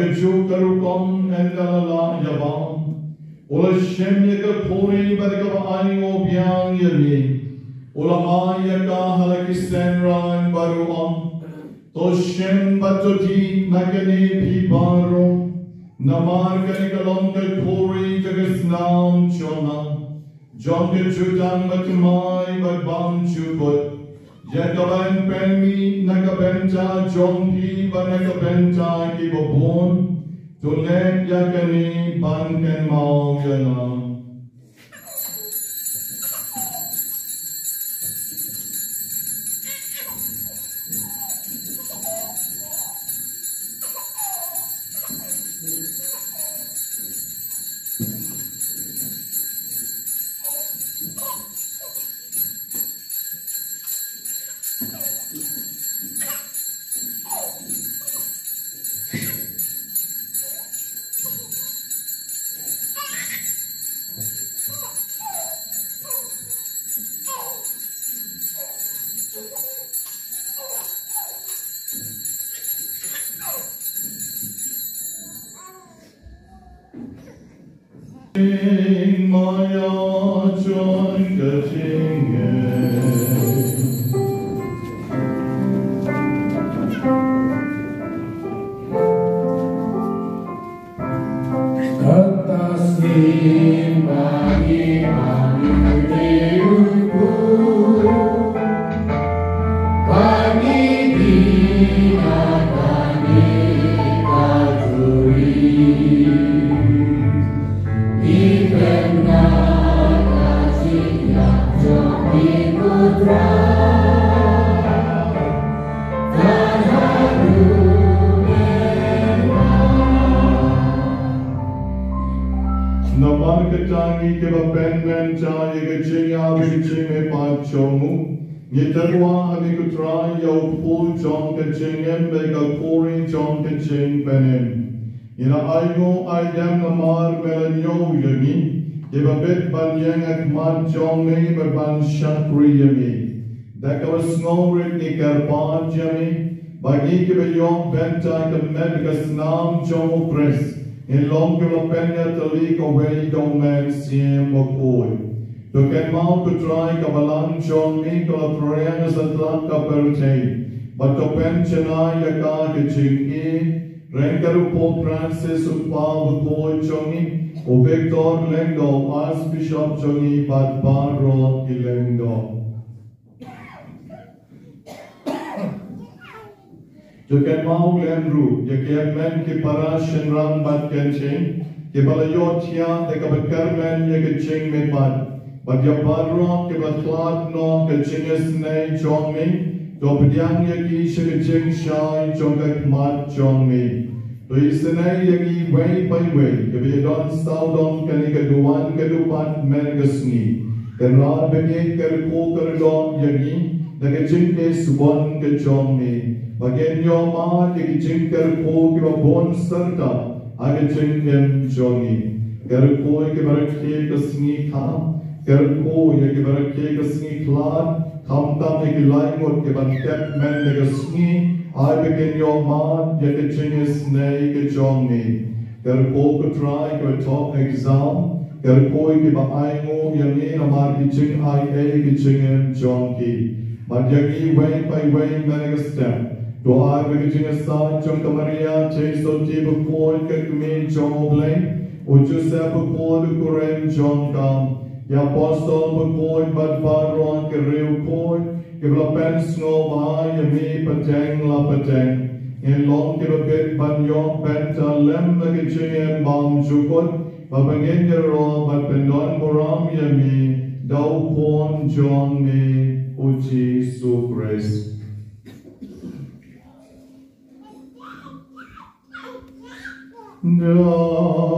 Keju karukong endalala yabang, ola shem yaka puri badika ayo biang yami, ola ayaka halakisenran baruam, to shem batoti magane pibaro, namar kanikalong puri jagasnam chona, jonke jutang batumay bagbang chupot. Yakaban penmi nakabenta jompi ba nakabenta kibobon tulen yakani banken mau yana. Maya join the singing. abi ching me pa chomu. Ngitarwa abi kutrai yau pu chong ke chingem be ka kuri chong ke ching benem. Ina aigo aidam namar melanyo yami. Iba bit banyang at mat chong me berban shakri yami. Daka snowrit ni karpan yami. Bagi ke beyong benta ke medikas nam chong pres. In long ke penya tali ko wei dong man siem bakhuid. To get mount to try kabalan chong mi ko proyang sa tlat ka pertain. But to pen chanay yaka ke chingi. Renkaru Pope Francis upa bakhuid chongi. O Victor Lengdo Archbishop chongi but Barro Ilengdo. To get mount Lenru, ya ke men ki para shenrang bat kenching. Ke balayot ya de kabakar men ya ke ching me bat. But ya barro ke batlat no ke chinges nei chong mi. To pediang ya ki she ching shai chong ke mat chong mi. To isenai ya ki way by way. Ke be don stau don ke ni ke duan ke dupat men gesni. Then ra bege ke ko ke don ya ki de ke ching ke subon ke chong mi. Bagian yo ma ke ching ke ko ke bon serta age ching em chongi. Ke ko ke barakhe ke sni kha. Kerko ya ke barakhe ke sni khlad tham tam ke lai ngot ke ban tep men ke sni ai begin yo ma ya ke ching snei ke chongi. Kerko ke try ke top exam. Kerko ke ba ai ngo ya ni na ma ke ching ai ke ching em chongi. But ya ki way by way men ke step. To I begin a sign John Maria, Chase of Table Point, Kakumi, John Oblane, or Joseph Point, Korean John Kam, the Apostle Point, but Baron, Keril Point, give a pen snow by a me patang la patang, in long give a bit but your benta lem like a ching bomb chukot, but begin your raw, but pendon moram yami, dow pon John me, uchi supres. Napulem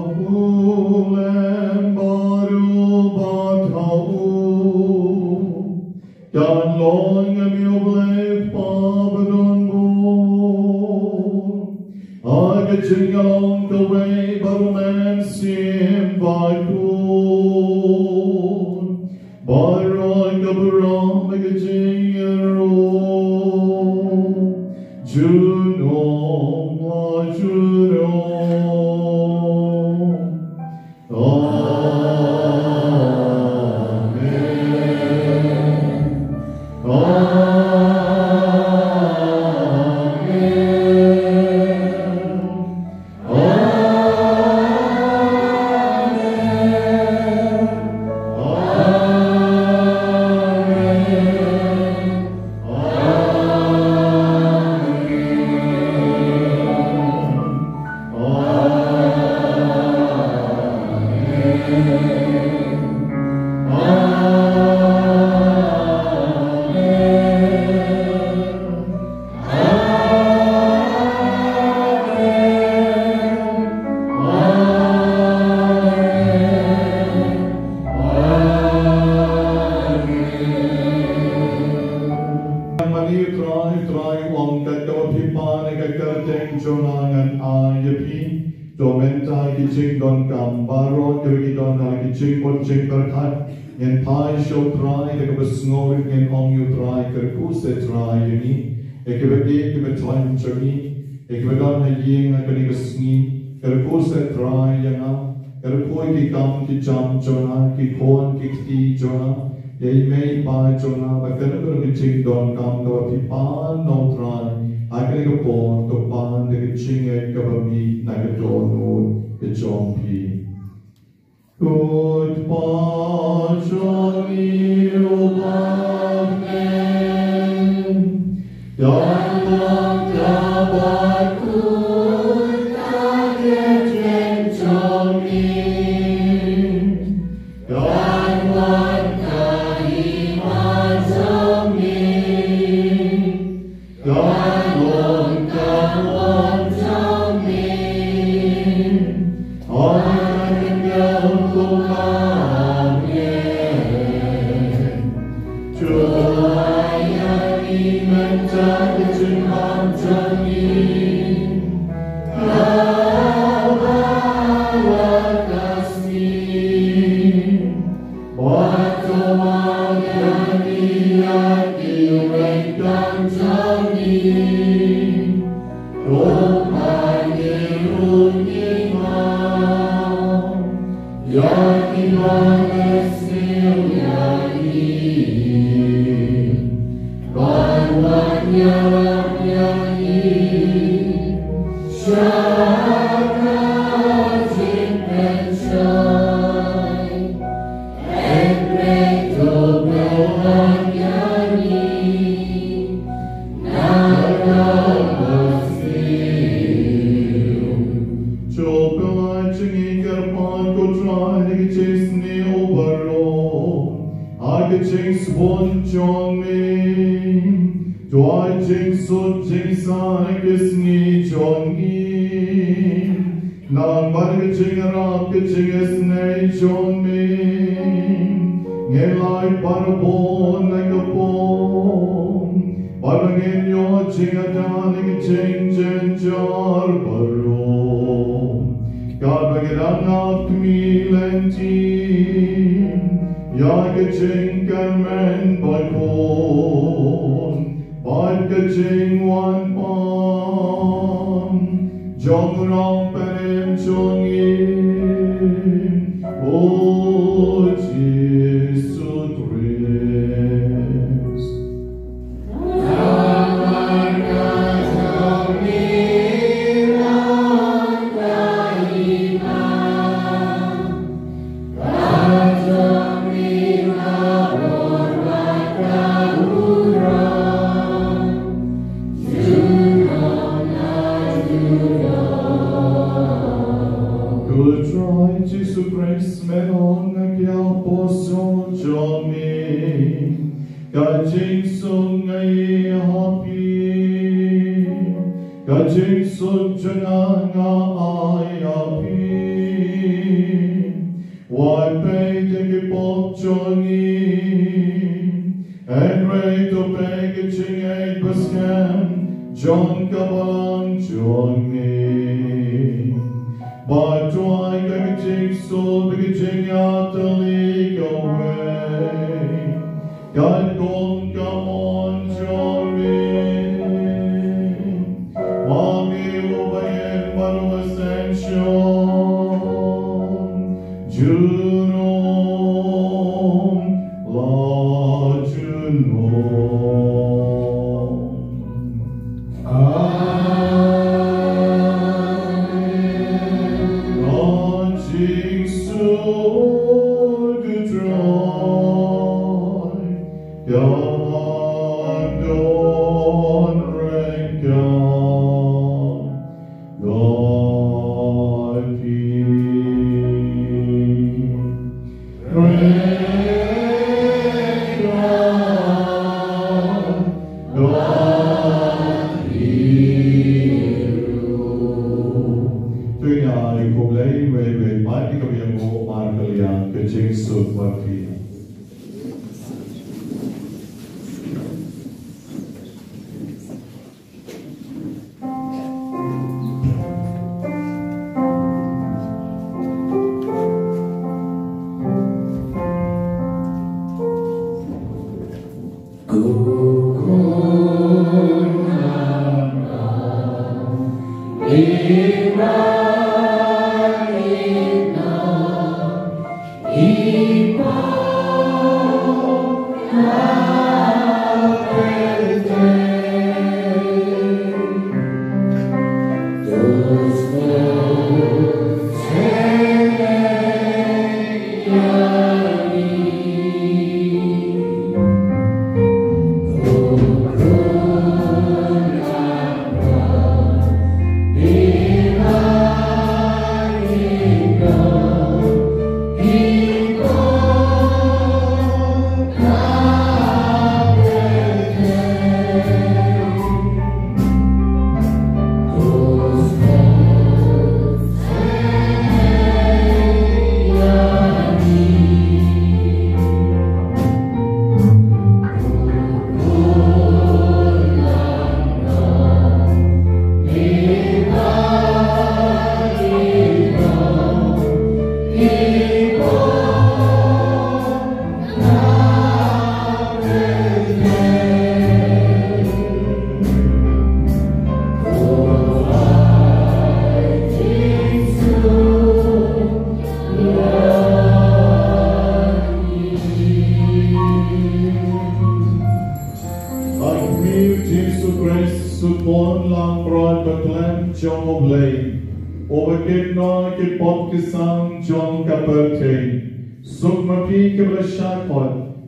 baru batau, dan long amiuble pabadon bo. Aga jingalong kaway baru man sim baikun, baru kaburam aga jingaro, juno ma juno. En pai show try de ke snoring en on you try ke kuse try ni ek ke time journey ek don na ying ke ni sni ke kuse try yana ke koi ki kam ki jam chona ki kon ki ti chona ye mei pai chona ba ke ke ching don kam do pi pa no try a ke ke pon to pan de ke ching e ke ba mi na ke do no ke chom pi. Good Pachani Ubhamen Dhamma Bakhuid Kaget Chami Dhamma Kahimazami Dhamma Kahimazami Amen.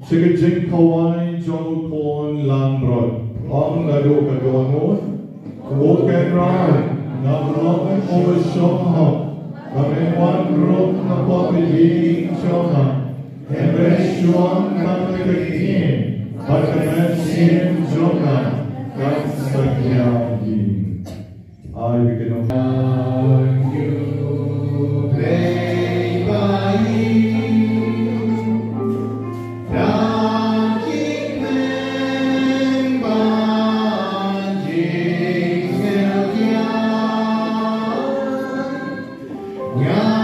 Sige jing kawai jo kon lambrod. Ang lado kadongon. Woken rai. Namroken over shoha. Kami wan rok na popili shoha. Emre shuang kakakin. Bakaman sim joga. Kak sakyagi. I begin on you. Play by Yana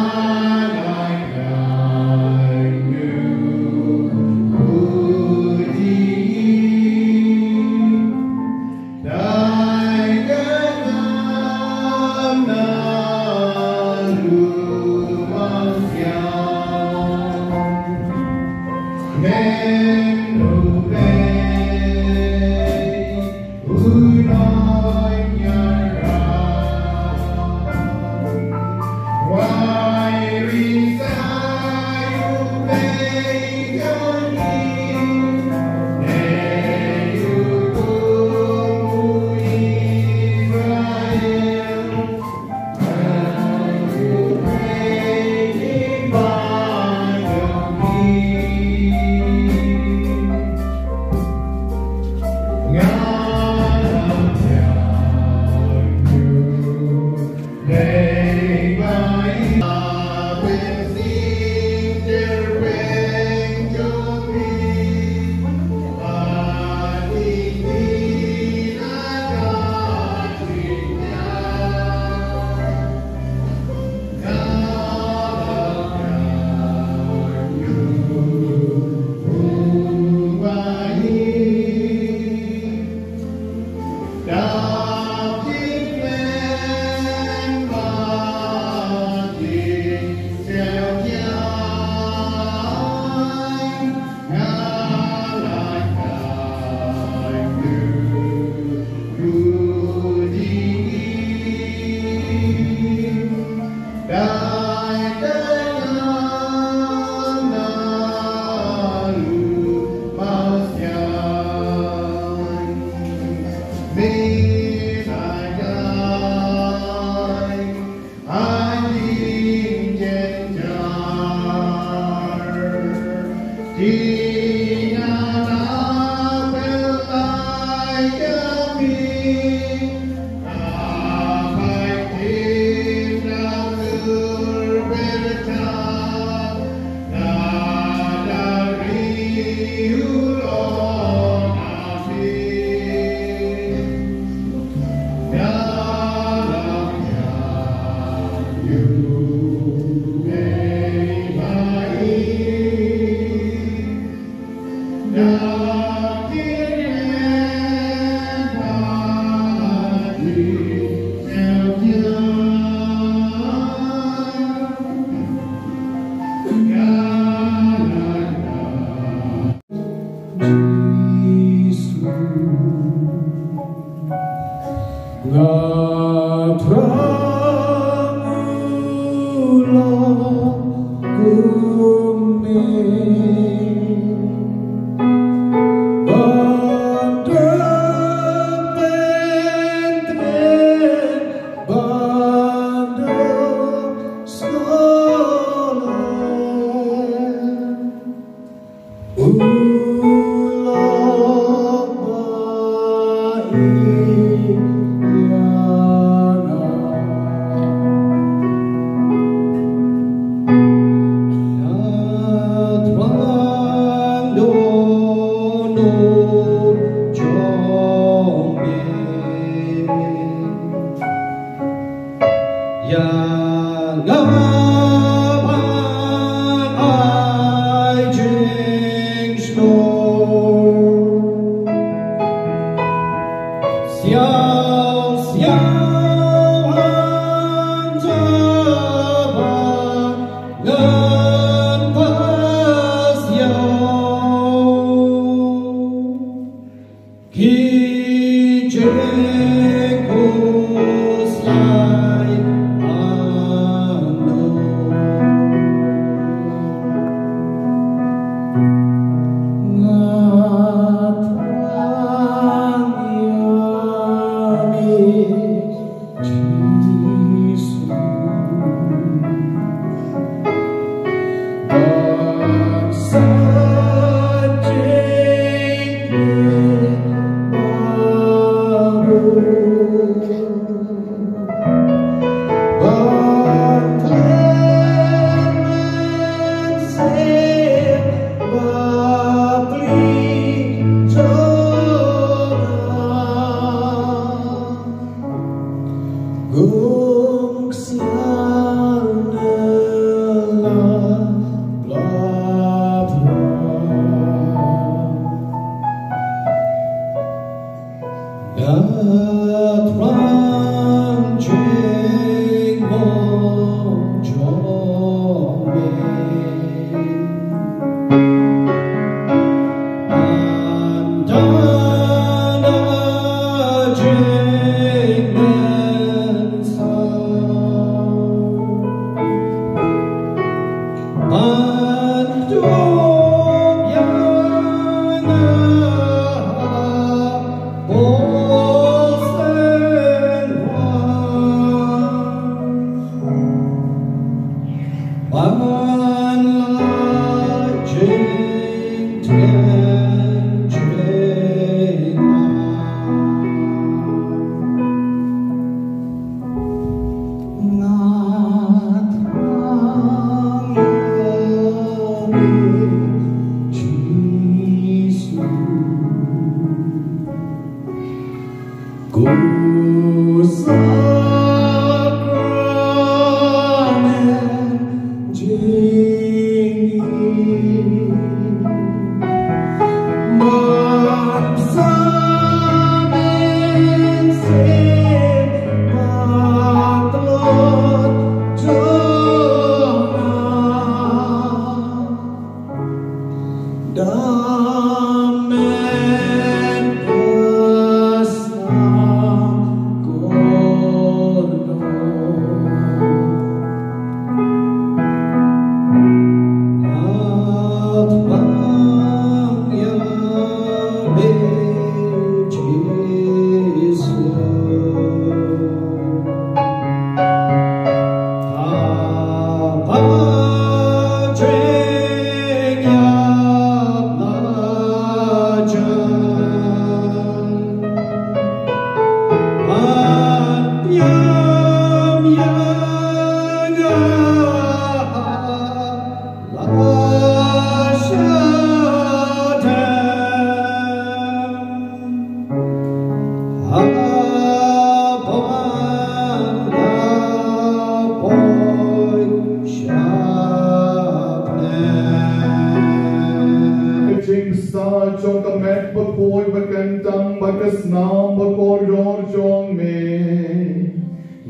Trong các mét bất khối bất cân tăng bất cất nam bất khối ror trong mi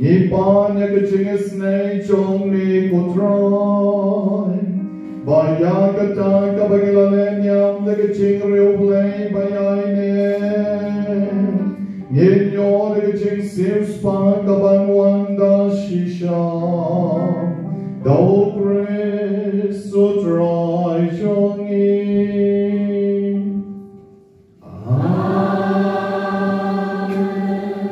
Ipan jak činges nej trong mi kutrai Baya kata kabagilalenyam jak čing riuplej bayayne Nyenyo jak čing sivspa kabanwanda shisha Dau Chris utrai chongi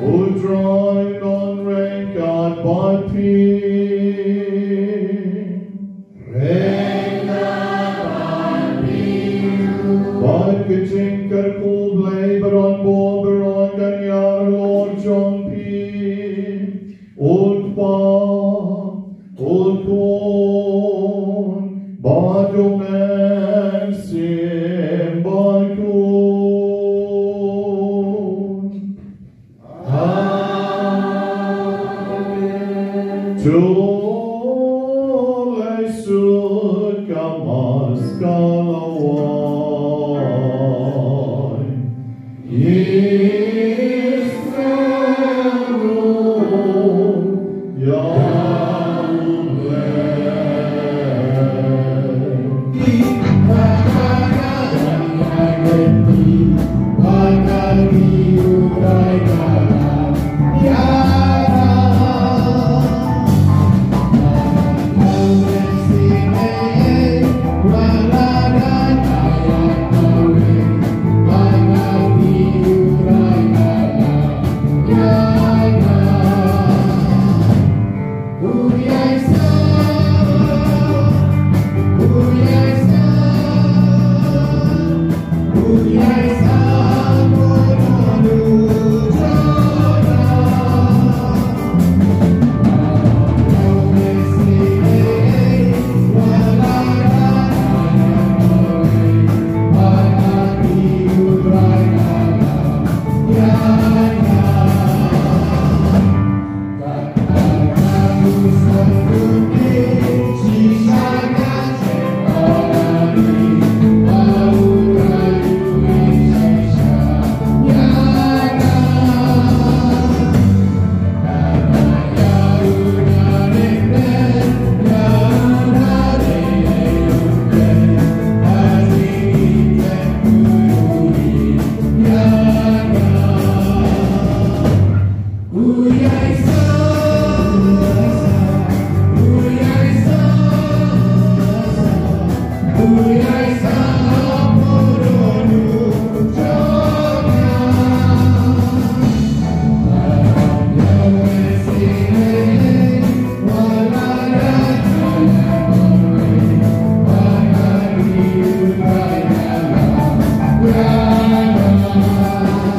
Utrai non-rank God by peace. Rank God by peace. By kitchen karkul labor on bober on kanyar Lord John P. Old pa, old corn, bado man sim by Tule suka maskalawai Israel Yahweh Amen.